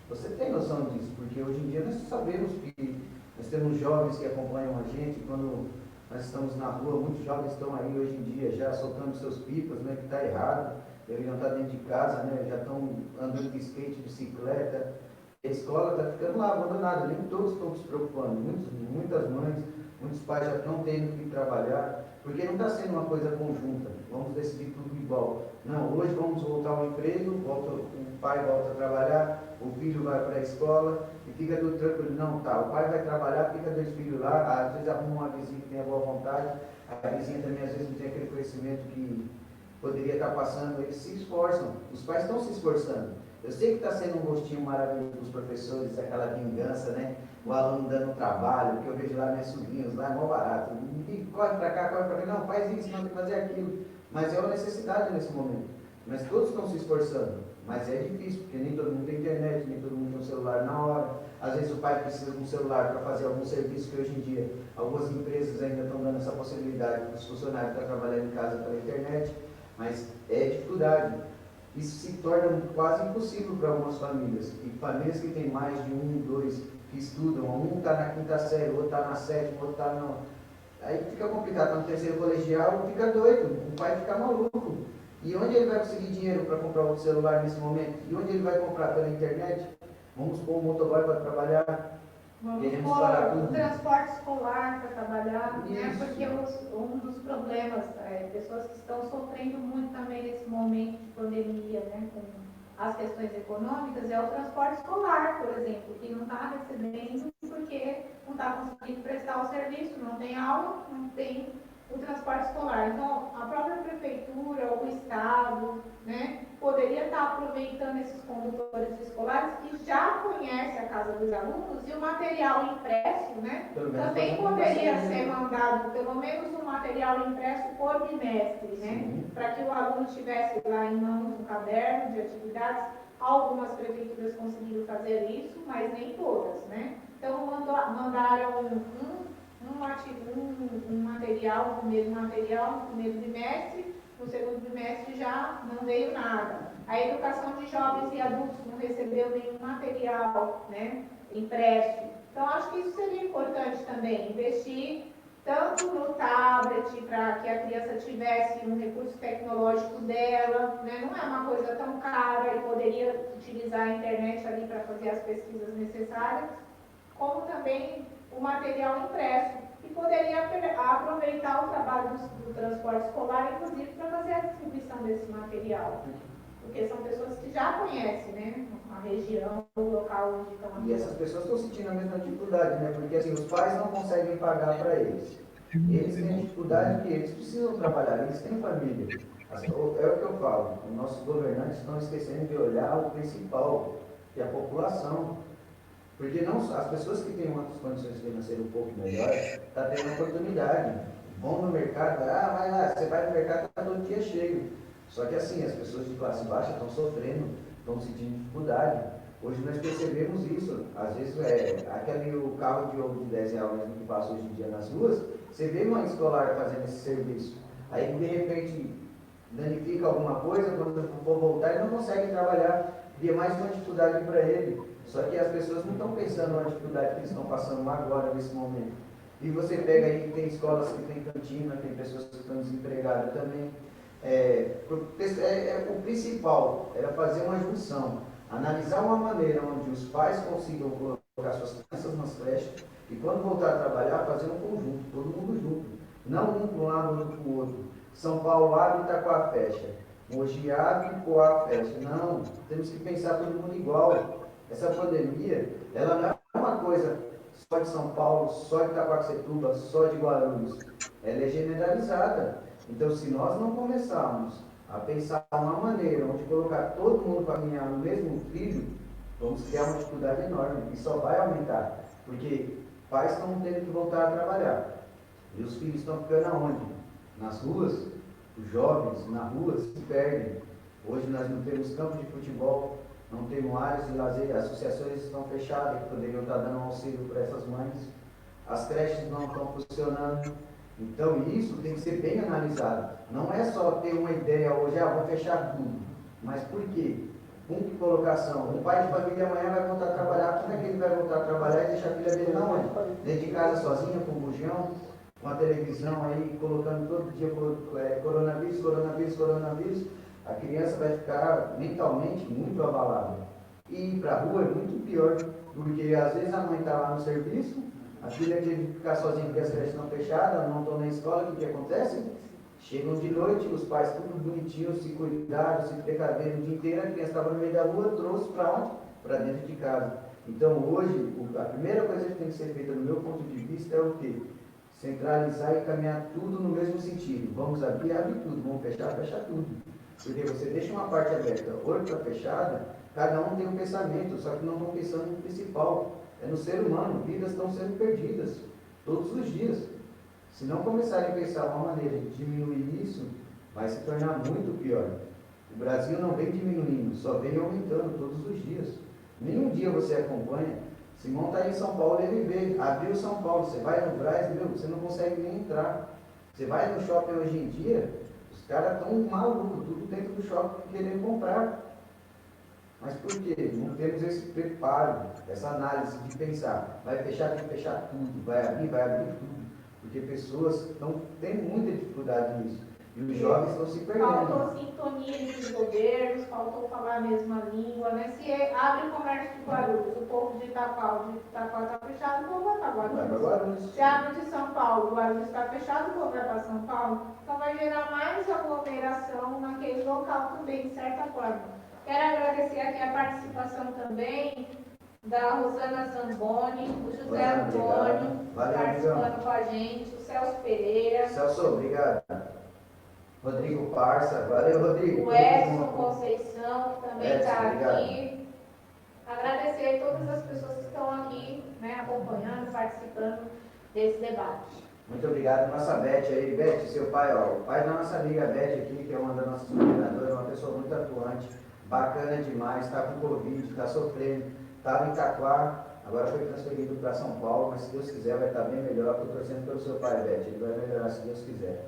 Você tem noção disso, porque hoje em dia nós sabemos que nós temos jovens que acompanham a gente, quando nós estamos na rua, muitos jovens estão aí hoje em dia já soltando seus pipas, né, que está errado, deveriam estar dentro de casa, né, já estão andando de skate, bicicleta. A escola está ficando lá abandonada, nem todos estão se preocupando, muitas mães, muitos pais já estão tendo que trabalhar, porque não está sendo uma coisa conjunta, vamos decidir tudo igual. Não, hoje vamos voltar ao emprego, o pai volta a trabalhar, o filho vai para a escola e fica tudo tranquilo. Não, tá, o pai vai trabalhar, fica dois filhos lá, às vezes arruma uma vizinha que tenha boa vontade, a vizinha também às vezes não tem aquele conhecimento que poderia estar passando, eles se esforçam, os pais estão se esforçando. Eu sei que está sendo um gostinho maravilhoso dos professores, aquela vingança, né? O aluno dando trabalho, que eu vejo lá minhas sobrinhas, lá é mó barato. E corre para cá, corre para cá. Não, faz isso, não tem que fazer aquilo. Mas é uma necessidade nesse momento. Mas todos estão se esforçando. Mas é difícil, porque nem todo mundo tem internet, nem todo mundo tem um celular na hora. Às vezes o pai precisa de um celular para fazer algum serviço que hoje em dia algumas empresas ainda estão dando essa possibilidade para os funcionários estar trabalhando em casa pela internet. Mas é dificuldade. Isso se torna quase impossível para algumas famílias. E famílias que têm mais de um, dois, que estudam, um está na quinta série, outro está na sétima, outro está no... Aí fica complicado, está no terceiro colegial, fica doido, o pai fica maluco. E onde ele vai conseguir dinheiro para comprar outro celular nesse momento? E onde ele vai comprar pela internet? Vamos pôr um motoboy para trabalhar. Vamos queremos pôr parar o tudo. transporte escolar para trabalhar, né? Isso. Porque um dos problemas, pessoas que estão sofrendo muito também nesse momento de pandemia, né? Com as questões econômicas, é o transporte escolar, por exemplo, que não está recebendo porque não está conseguindo prestar o serviço, não tem aula, não tem o transporte escolar. Então, a própria prefeitura ou o Estado, né, poderia estar aproveitando esses condutores escolares que já conhecem a casa dos alunos, e o material impresso, né, também poderia ser mandado, pelo menos um material impresso por bimestre, né, para que o aluno tivesse lá em mãos um caderno de atividades. Algumas prefeituras conseguiram fazer isso, mas nem todas, né? Então, mandaram um material, no primeiro bimestre, no segundo bimestre já não veio nada. A educação de jovens e adultos não recebeu nenhum material, né, impresso. Então, acho que isso seria importante também, investir tanto no tablet, para que a criança tivesse um recurso tecnológico dela, né? Não é uma coisa tão cara e poderia utilizar a internet ali para fazer as pesquisas necessárias, como também o material impresso, e poderia aproveitar o trabalho do transporte escolar, inclusive, para fazer a distribuição desse material, porque são pessoas que já conhecem, né, a região, o local onde estão atuando. E essas pessoas estão sentindo a mesma dificuldade, né? Porque assim, os pais não conseguem pagar para eles. Eles têm dificuldade porque eles precisam trabalhar, eles têm família. É o que eu falo, os nossos governantes estão esquecendo de olhar o principal, que é a população. Porque não, as pessoas que têm outras condições financeiras um pouco melhores, estão tendo oportunidade. Vão no mercado, vai lá, você vai no mercado, está todo dia cheio. Só que assim, as pessoas de classe baixa estão sofrendo, estão sentindo dificuldade. Hoje nós percebemos isso. Às vezes, o carro de ouro de 10 reais que passa hoje em dia nas ruas, você vê uma escolar fazendo esse serviço. Aí, de repente, danifica alguma coisa, quando for voltar, ele não consegue trabalhar, cria mais uma dificuldade para ele. Só que as pessoas não estão pensando na dificuldade que eles estão passando agora, nesse momento. E você pega aí, tem escolas que tem cantina, tem pessoas que estão desempregadas também. O principal era fazer uma junção, analisar uma maneira onde os pais consigam colocar suas crianças nas creches e quando voltar a trabalhar, fazer um conjunto, todo mundo junto. Não um para um lado, outro para o outro. São Paulo abre e Itaquá fecha. Mogi abre e Poá fecha. Não, temos que pensar todo mundo igual. Essa pandemia, ela não é uma coisa só de São Paulo, só de Itaquaquecetuba, só de Guarulhos. Ela é generalizada. Então, se nós não começarmos a pensar uma maneira onde colocar todo mundo para caminhar no mesmo trilho, vamos criar uma dificuldade enorme e só vai aumentar. Porque pais estão tendo que voltar a trabalhar. E os filhos estão ficando aonde? Nas ruas. Os jovens na rua se perdem. Hoje nós não temos campo de futebol, não temos áreas de lazer, as associações estão fechadas, que poderiam estar dando auxílio para essas mães. As creches não estão funcionando. Então isso tem que ser bem analisado. Não é só ter uma ideia hoje, vou fechar tudo. Mas por quê? Com que colocação? Um pai de família amanhã vai voltar a trabalhar, como é que ele vai voltar a trabalhar e deixar a filha dele na onde? Dentro de casa sozinha, com o bujão, com a televisão aí, colocando todo dia coronavírus, coronavírus, coronavírus. A criança vai ficar mentalmente muito abalada. E ir para a rua é muito pior, porque às vezes a mãe está lá no serviço, a filha teve que ficar sozinha porque as creches estão fechadas, não estão na escola, o que acontece? Chegam de noite, os pais tudo bonitinhos, se cuidaram, se precaveram o dia inteiro, a criança estava no meio da rua, trouxe para onde? Para dentro de casa. Então hoje, a primeira coisa que tem que ser feita, no meu ponto de vista, é o quê? Centralizar e caminhar tudo no mesmo sentido. Vamos abrir, abre tudo, vamos fechar, fecha tudo. Porque você deixa uma parte aberta, outra fechada, cada um tem um pensamento, só que não estão pensando no principal. É no ser humano, vidas estão sendo perdidas, todos os dias. Se não começarem a pensar uma maneira de diminuir isso, vai se tornar muito pior. O Brasil não vem diminuindo, só vem aumentando todos os dias. Nenhum dia você acompanha. Simão está em São Paulo, ele vê, abriu São Paulo, você vai no Brás, você não consegue nem entrar. Você vai no shopping hoje em dia, os caras estão malucos, tudo dentro do shopping querendo comprar. Mas por quê? Não temos esse preparo, essa análise de pensar, vai fechar, tem que fechar tudo, vai abrir tudo. Porque pessoas estão tendo muita dificuldade nisso. E os jovens estão se perdendo. Faltou sintonia entre os governos, faltou falar a mesma língua, né? Se abre o comércio de Guarulhos, o povo de Itaquá está fechado, o povo vai para Guarulhos. Se abre de São Paulo, Guarulhos está fechado, o povo vai para São Paulo. Então vai gerar mais aglomeração naquele local também, de certa forma. Quero agradecer aqui a participação também da Rosana Zamboni, o José Antônio, participando com a gente, o Celso Pereira. Celso, obrigado. Rodrigo Parça, valeu, Rodrigo. O Edson Conceição, que também está aqui. Agradecer a todas as pessoas que estão aqui, né, acompanhando, participando desse debate. Muito obrigado, nossa Beth aí. Beth, seu pai, ó, o pai da nossa amiga Beth aqui, que é uma das nossas coordenadoras, uma pessoa muito atuante, bacana demais, está com Covid, está sofrendo, estava em Itaquá, agora foi transferido para São Paulo, mas se Deus quiser vai estar bem melhor. Estou torcendo pelo seu pai, Beth, ele vai melhorar se Deus quiser.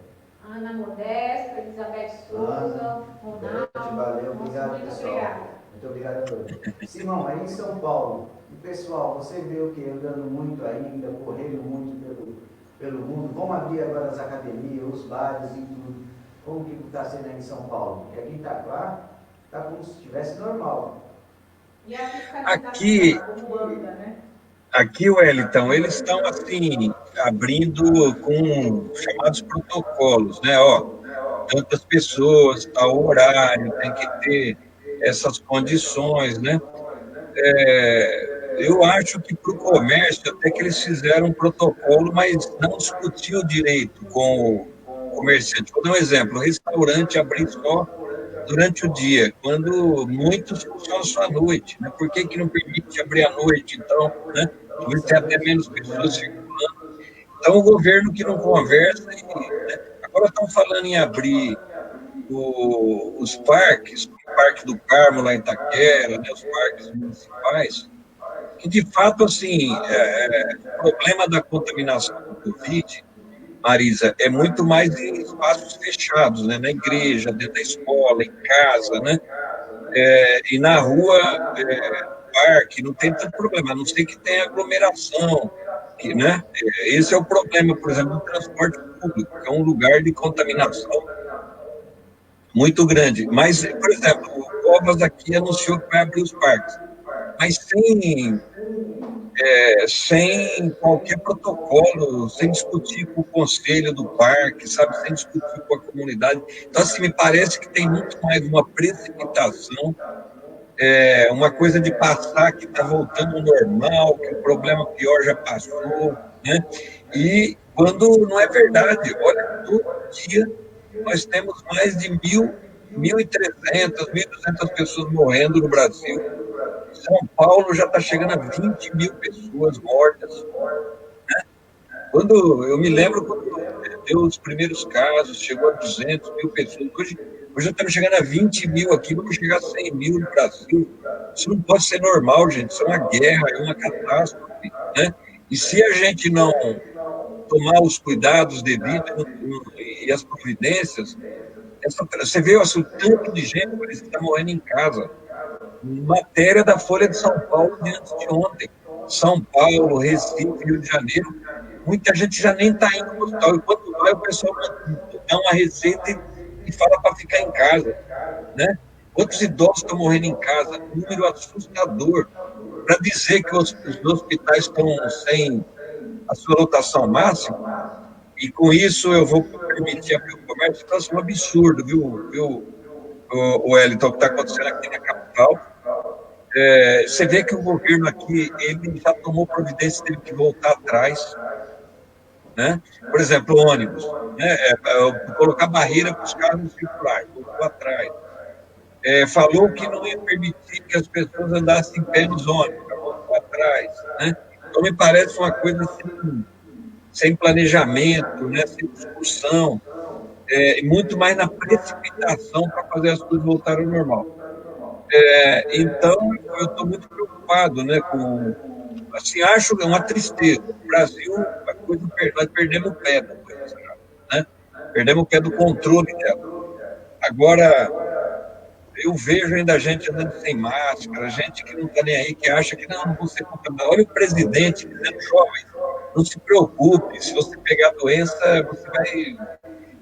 Ana Modesta, Elizabeth Souza, Ronaldo. Valeu, obrigado, muito pessoal. Obrigada. Muito obrigado a todos. Simão, aí em São Paulo, e pessoal, você vê o que? Andando muito ainda, correndo muito pelo mundo. Vamos abrir agora as academias, os bares e tudo. Como que está sendo aí em São Paulo? Porque aqui em Itaquá está como se estivesse normal. E a fiscalização como anda, né? Aqui, Wellington, eles estão, assim, abrindo com chamados protocolos, né? Ó, tantas pessoas, tal horário, tem que ter essas condições, né? Eu acho que para o comércio, até que eles fizeram um protocolo, mas não discutiu direito com o comerciante. Vou dar um exemplo, o restaurante abrir só durante o dia, quando muitos funcionam só à noite, né? Por que não permite abrir à noite, então, né? Talvez tenha até menos pessoas circulando. Então, o governo que não conversa, né? Agora estão falando em abrir os parques, o Parque do Carmo lá em Itaquera, né? Os parques municipais, que de fato, assim, o problema da contaminação do Covid, Marisa, é muito mais em espaços fechados, né? Na igreja, dentro da escola, em casa, né? E na rua, parque, não tem tanto problema, a não ser que tenha aglomeração, né? Esse é o problema, por exemplo, do transporte público, que é um lugar de contaminação muito grande. Mas, por exemplo, o Covas aqui anunciou que vai abrir os parques, mas sem qualquer protocolo, sem discutir com o conselho do parque, sabe, sem discutir com a comunidade. Então, assim, me parece que tem muito mais uma precipitação, uma coisa de passar que está voltando ao normal, que o problema pior já passou, né? E quando não é verdade, olha, todo dia nós temos mais de 1.300, 1.200 pessoas morrendo no Brasil. São Paulo já está chegando a 20 mil pessoas mortas, né? Quando eu me lembro quando deu os primeiros casos, chegou a 200 mil pessoas. Hoje já estamos chegando a 20 mil aqui, vamos chegar a 100 mil no Brasil. Isso não pode ser normal, gente. Isso é uma guerra, é uma catástrofe, né? E se a gente não tomar os cuidados devidos e as providências, você vê o tanto de gente que está morrendo em casa. Matéria da Folha de São Paulo de antes de ontem. São Paulo, Recife, Rio de Janeiro, muita gente já nem está indo para o hospital. E quando vai, o pessoal dá uma receita e fala para ficar em casa, né? Quantos idosos estão morrendo em casa? Número assustador. Para dizer que os hospitais estão sem a sua lotação máxima, e com isso eu vou permitir abrir o comércio, isso é um absurdo, viu, o Wellington, o que está acontecendo aqui na capital. Você vê que o governo aqui, ele já tomou providência, teve que voltar atrás, né? Por exemplo, ônibus, né? Colocar barreira para os carros circulares, voltou atrás. Falou que não ia permitir que as pessoas andassem em pé nos ônibus, voltou atrás, né? Então, me parece uma coisa assim, sem planejamento, né? Sem discussão, muito mais na precipitação para fazer as coisas voltarem ao normal. Então, eu estou muito preocupado, né, assim, acho uma tristeza. O Brasil, nós perdemos o pé da coisa, né? Perdemos o pé do controle dela. Agora, eu vejo ainda gente andando sem máscara, gente que não está nem aí, que acha que não vou ser contaminado. Olha o presidente dizendo, jovem, não se preocupe, se você pegar a doença, você vai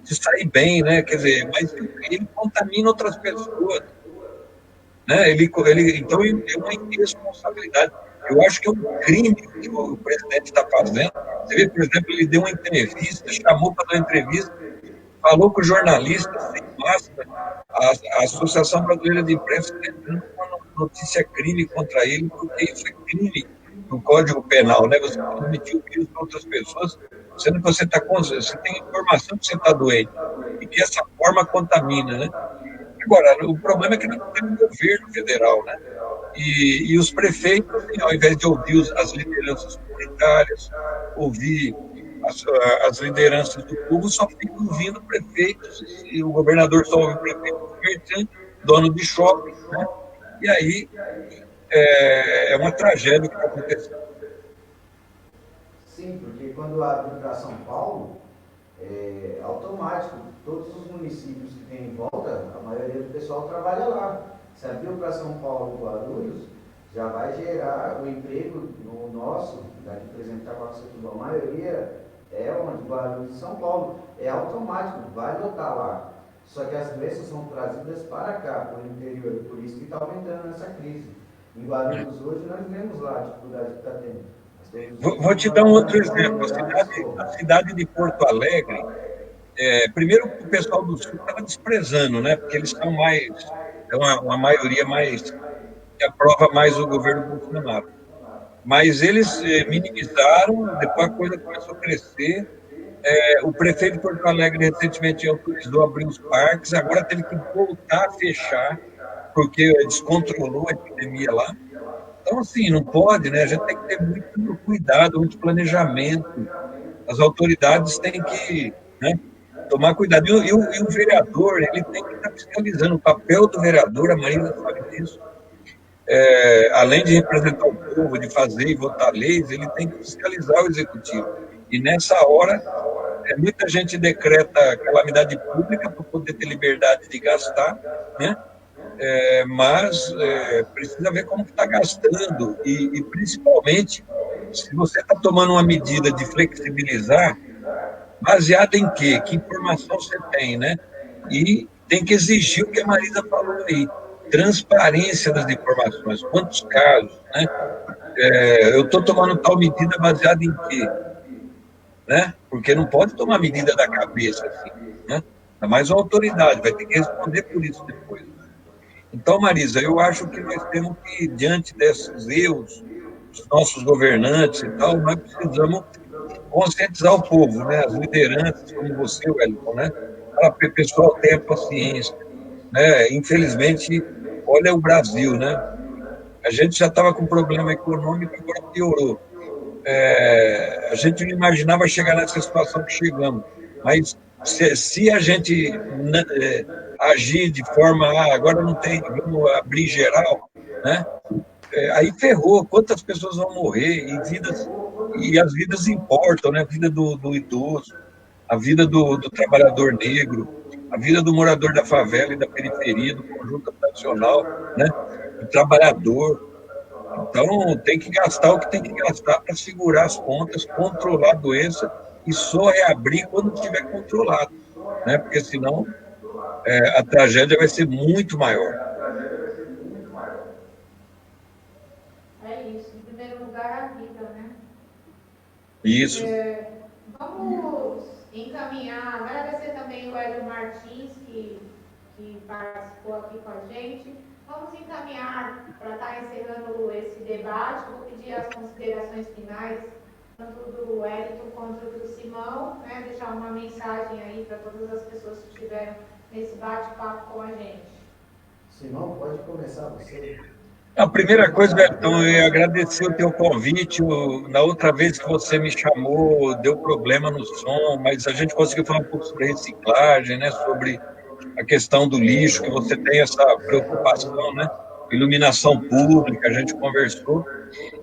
se sair bem, né? Quer dizer, mas ele contamina outras pessoas, né? Então, é uma irresponsabilidade. Eu acho que é um crime que o presidente está fazendo. Você vê, por exemplo, ele deu uma entrevista, chamou para dar uma entrevista, falou com o jornalista sem máscara, a Associação Brasileira de Imprensa está entrando com uma notícia crime contra ele, porque isso é crime no Código Penal, né? Você transmitir o vírus para outras pessoas, sendo que você tem informação que você está doente, e que essa forma contamina, né? Agora, o problema é que não tem um governo federal, né? E os prefeitos, assim, ao invés de ouvir as lideranças comunitárias, ouvir as lideranças do povo, só ficam ouvindo prefeitos, e o governador só ouve prefeito comerciante, dono de shopping, né? E aí é uma tragédia o que está acontecendo. Sim, porque quando abre para São Paulo, é automático, todos os municípios que tem em volta, a maioria do pessoal trabalha lá. Se abriu para São Paulo e Guarulhos, já vai gerar o emprego no nosso, daqui, por exemplo, Taquarecetuba, a maioria é onde Guarulhos e São Paulo. É automático, vai lotar lá. Só que as doenças são trazidas para cá, para o interior, por isso que está aumentando essa crise. Em Guarulhos hoje nós vemos lá a dificuldade que está tendo. Vou te dar um outro exemplo. A cidade de Porto Alegre, primeiro o pessoal do Sul estava desprezando, né? Porque eles são mais, é uma maioria mais, que aprova mais o governo Bolsonaro. Mas eles minimizaram, depois a coisa começou a crescer. O prefeito de Porto Alegre recentemente autorizou abrir os parques, agora teve que voltar a fechar, porque descontrolou a epidemia lá. Então, assim, não pode, né? A gente tem que ter muito cuidado, muito planejamento. As autoridades têm que, né, tomar cuidado. E o vereador, ele tem que estar fiscalizando. O papel do vereador, a Marisa sabe disso, além de representar o povo, de fazer e votar leis, ele tem que fiscalizar o executivo. E nessa hora, muita gente decreta calamidade pública para poder ter liberdade de gastar, né? Mas precisa ver como está gastando e principalmente se você está tomando uma medida de flexibilizar, baseada em quê? Que informação você tem, né? E tem que exigir o que a Marisa falou aí, transparência das informações, quantos casos, né? Eu estou tomando tal medida baseada em quê? Né? Porque não pode tomar medida da cabeça, assim, né? É mais uma autoridade, vai ter que responder por isso depois. Então, Marisa, eu acho que nós temos que, diante desses erros dos nossos governantes e tal, nós precisamos conscientizar o povo, né? As lideranças, como você, Wellington, né? Para que o pessoal tenha paciência, né? Infelizmente, olha o Brasil, né? A gente já estava com problema econômico, agora piorou. A gente não imaginava chegar nessa situação que chegamos, mas se a gente agir de forma, agora não tem, vamos abrir geral, né? Aí ferrou, quantas pessoas vão morrer, e as vidas importam, né? A vida do idoso, a vida do trabalhador negro, a vida do morador da favela e da periferia, do conjunto habitacional, né? Do trabalhador. Então, tem que gastar o que tem que gastar para segurar as pontas, controlar a doença e só reabrir quando estiver controlado, né? Porque senão a tragédia vai ser muito maior. É isso. Em primeiro lugar, a vida, né? Isso. Vamos encaminhar, agradecer também o Hélio Martins, que participou aqui com a gente. Vamos encaminhar para estar encerrando esse debate. Vou pedir as considerações finais, tanto do Wellington quanto do Simão, né? Deixar uma mensagem aí para todas as pessoas que estiveram nesse bate-papo com a gente. Simão, pode começar você. A primeira coisa, Wellington, é agradecer o teu convite. Na outra vez que você me chamou, deu problema no som, mas a gente conseguiu falar um pouco sobre reciclagem, né? Sobre a questão do lixo, que você tem essa preocupação, né? Iluminação pública, a gente conversou.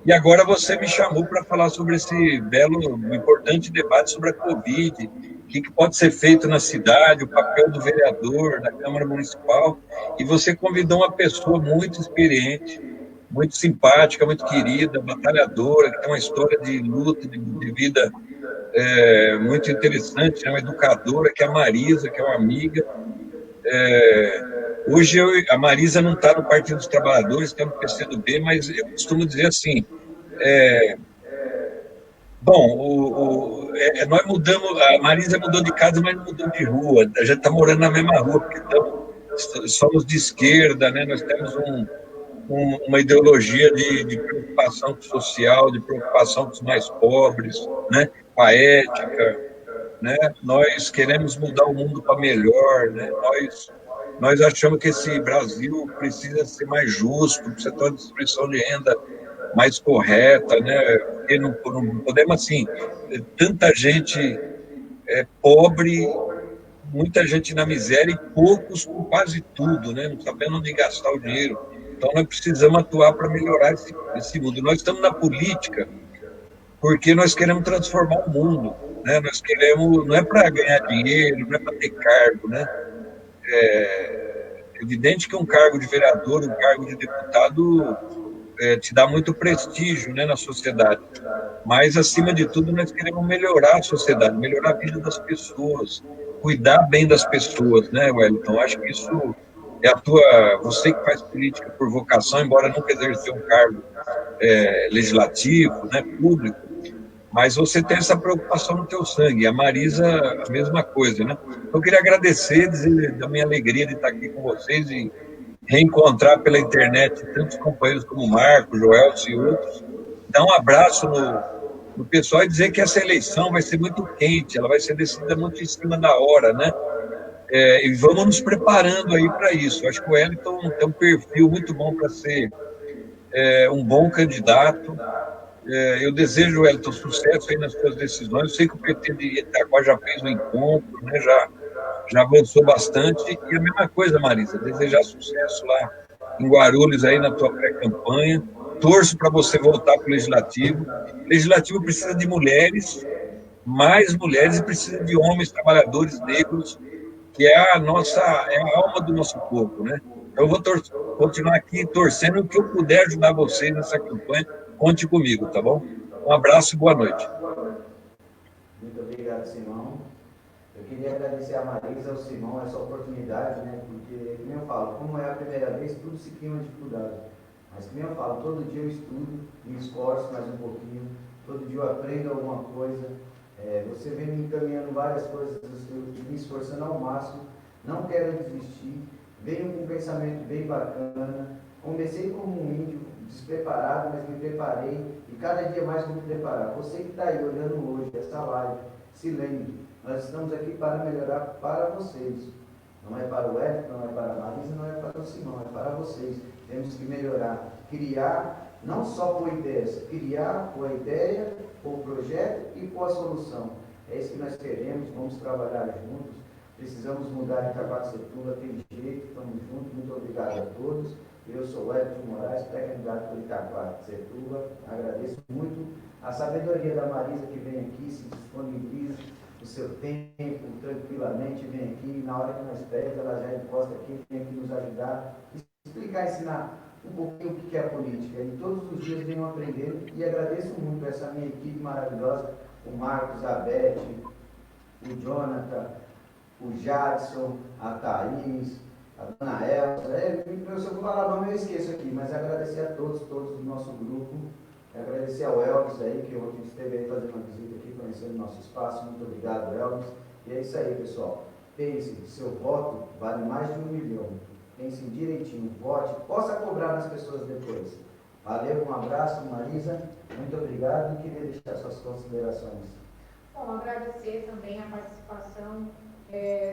E agora você me chamou para falar sobre esse belo, importante debate sobre a Covid, o que pode ser feito na cidade, o papel do vereador, da Câmara Municipal. E você convidou uma pessoa muito experiente, muito simpática, muito querida, batalhadora, que tem uma história de luta, de vida muito interessante, né? Uma educadora, que é a Marisa, que é uma amiga. Hoje a Marisa não está no Partido dos Trabalhadores, está no PCdoB, mas eu costumo dizer assim, bom, nós mudamos, a Marisa mudou de casa, mas não mudou de rua, a gente está morando na mesma rua, porque somos de esquerda, né? Nós temos uma ideologia de preocupação social, de preocupação com os mais pobres, né? Com a ética, né? Nós queremos mudar o mundo para melhor, né? Nós achamos que esse Brasil precisa ser mais justo, precisa ter uma distribuição de renda mais correta, né? Porque não podemos, assim, tanta gente pobre, muita gente na miséria e poucos com quase tudo, né? Não sabendo onde gastar o dinheiro. Então, nós precisamos atuar para melhorar esse mundo. Nós estamos na política porque nós queremos transformar o mundo, né? Nós queremos, não é para ganhar dinheiro, não é para ter cargo, né? É evidente que um cargo de vereador, um cargo de deputado te dá muito prestígio, né, na sociedade. Mas, acima de tudo, nós queremos melhorar a sociedade, melhorar a vida das pessoas, cuidar bem das pessoas, né, Wellington? Acho que isso é você que faz política por vocação, embora nunca exerceu um cargo legislativo, né, público, mas você tem essa preocupação no teu sangue. A Marisa, a mesma coisa, né? Eu queria agradecer, dizer da minha alegria de estar aqui com vocês e reencontrar pela internet tantos companheiros como o Marco, Joel e outros. Dar um abraço no pessoal e dizer que essa eleição vai ser muito quente, ela vai ser decidida muito em cima da hora, né? E vamos nos preparando aí para isso. Acho que o Wellington tem um perfil muito bom para ser um bom candidato. Eu desejo, Wellington, sucesso aí nas suas decisões. Eu sei que o PT de Itaquá já fez um encontro, né? Já avançou bastante. E a mesma coisa, Marisa, desejar sucesso lá em Guarulhos, aí na tua pré-campanha. Torço para você voltar para o Legislativo. O Legislativo precisa de mulheres, mais mulheres, e precisa de homens trabalhadores negros, que é a alma do nosso povo, né? Eu vou continuar aqui torcendo, o que eu puder ajudar vocês nessa campanha, conte comigo, tá bom? Um abraço e boa noite. Muito obrigado, Simão. Eu queria agradecer a Marisa e ao Simão essa oportunidade, né? Porque, como eu falo, como é a primeira vez, tudo se cria uma dificuldade. Mas, como eu falo, todo dia eu estudo, me esforço mais um pouquinho, todo dia eu aprendo alguma coisa. Você vem me encaminhando várias coisas, eu estou me esforçando ao máximo, não quero desistir, venho com um pensamento bem bacana. Comecei como um índio, despreparado, mas me preparei e cada dia mais vou me preparar. Você que está aí olhando hoje essa live, se lembre, nós estamos aqui para melhorar para vocês. Não é para o Wellington, não é para a Marisa, não é para o Simão, é para vocês. Temos que melhorar, criar, não só por ideias, criar com a ideia, com o projeto e com a solução. É isso que nós queremos, vamos trabalhar juntos. Precisamos mudar de Itaquaquecetuba, tem jeito, estamos juntos. Muito obrigado a todos. Eu sou o Wellington Moraes, pré-candidato por Itaquaquecetuba. Agradeço muito a sabedoria da Marisa, que vem aqui, se disponibiliza o seu tempo, tranquilamente, vem aqui. Na hora que nós pedimos, ela já encosta aqui, vem aqui nos ajudar, explicar, ensinar um pouquinho o que é a política. E todos os dias venho aprendendo e agradeço muito essa minha equipe maravilhosa, o Marcos, a Beth, o Jonathan, o Jadson, a Thaís, a Dona Elza. Se eu vou falar o nome eu esqueço aqui, mas agradecer a todos do nosso grupo, agradecer ao Elvis aí, que ontem esteve aí fazendo uma visita aqui, conhecendo o nosso espaço. Muito obrigado, Elvis. E é isso aí, pessoal. Pense, seu voto vale mais de 1 milhão. Pense direitinho, vote, possa cobrar nas pessoas depois. Valeu, um abraço, Marisa, muito obrigado e queria deixar suas considerações. Bom, agradecer também a participação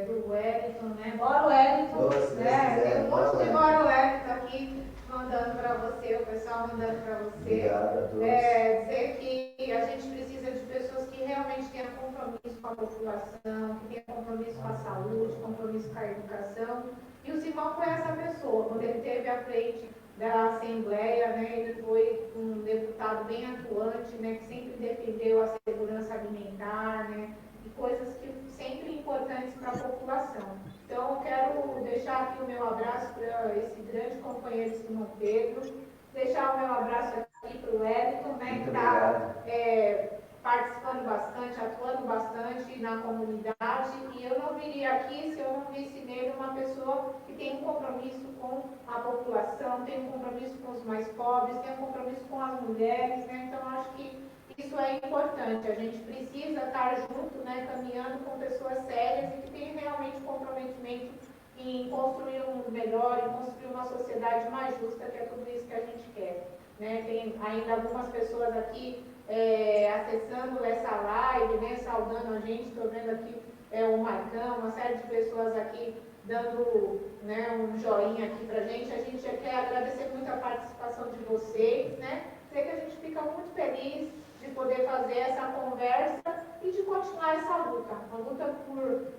do Wellington, né? Bora Wellington, né? Tem um monte de Bora Wellington aqui mandando para você, o pessoal mandando para você. Obrigado a todos. Dizer que a gente precisa de pessoas que realmente tenham compromisso com a população, que tenham compromisso com a saúde, compromisso com a educação. E o Simão foi essa pessoa. Quando ele esteve à frente da Assembleia, né, ele foi um deputado bem atuante, né, que sempre defendeu a segurança alimentar, né, e coisas que sempre importantes para a população. Então, eu quero deixar aqui o meu abraço para esse grande companheiro Simão Pedro, deixar o meu abraço aqui para o Wellington, né, que está participando bastante, atuando bastante na comunidade e eu não viria aqui se eu não visse nele uma pessoa que tem um compromisso com a população, tem um compromisso com os mais pobres, tem um compromisso com as mulheres, né? Então acho que isso é importante, a gente precisa estar junto, né, caminhando com pessoas sérias e que têm realmente comprometimento em construir um mundo melhor, em construir uma sociedade mais justa, que é tudo isso que a gente quer. Né? Tem ainda algumas pessoas aqui acessando essa live, né, saudando a gente, estou vendo aqui o Marcão, uma série de pessoas aqui dando, né, um joinha aqui para a gente já quer agradecer muito a participação de vocês, né, dizer que a gente fica muito feliz de poder fazer essa conversa e de continuar essa luta, a luta por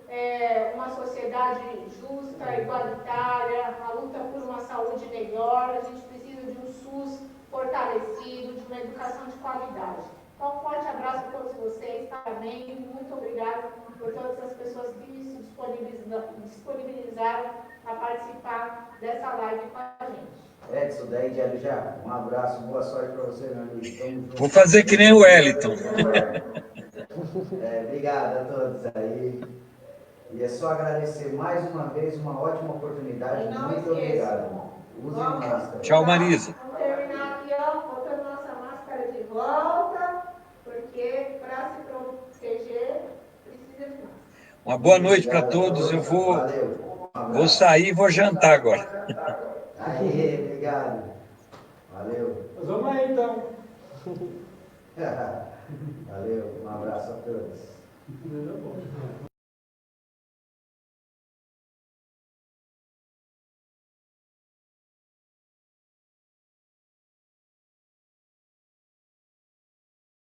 uma sociedade justa, igualitária, a luta por uma saúde melhor, a gente precisa de um SUS fortalecido, de uma educação de qualidade. Então, um forte abraço a todos vocês, parabéns, muito obrigada por todas as pessoas que se disponibilizaram a participar dessa live com a gente. Edson, daí de Arujá, um abraço, boa sorte para você, meu amigo. Tamo junto. Vou fazer que nem o Wellington. Obrigado a todos aí. E é só agradecer mais uma vez, uma ótima oportunidade. E não Muito esqueçam, obrigado. Usem máscara. Tchau, Marisa. Vamos terminar aqui, ó, botando nossa máscara de volta, porque para se proteger precisa de máscara. Uma boa noite para todos. Eu vou sair e vou jantar agora. Aí, obrigado. Valeu. Nós vamos aí então. Valeu, um abraço a todos.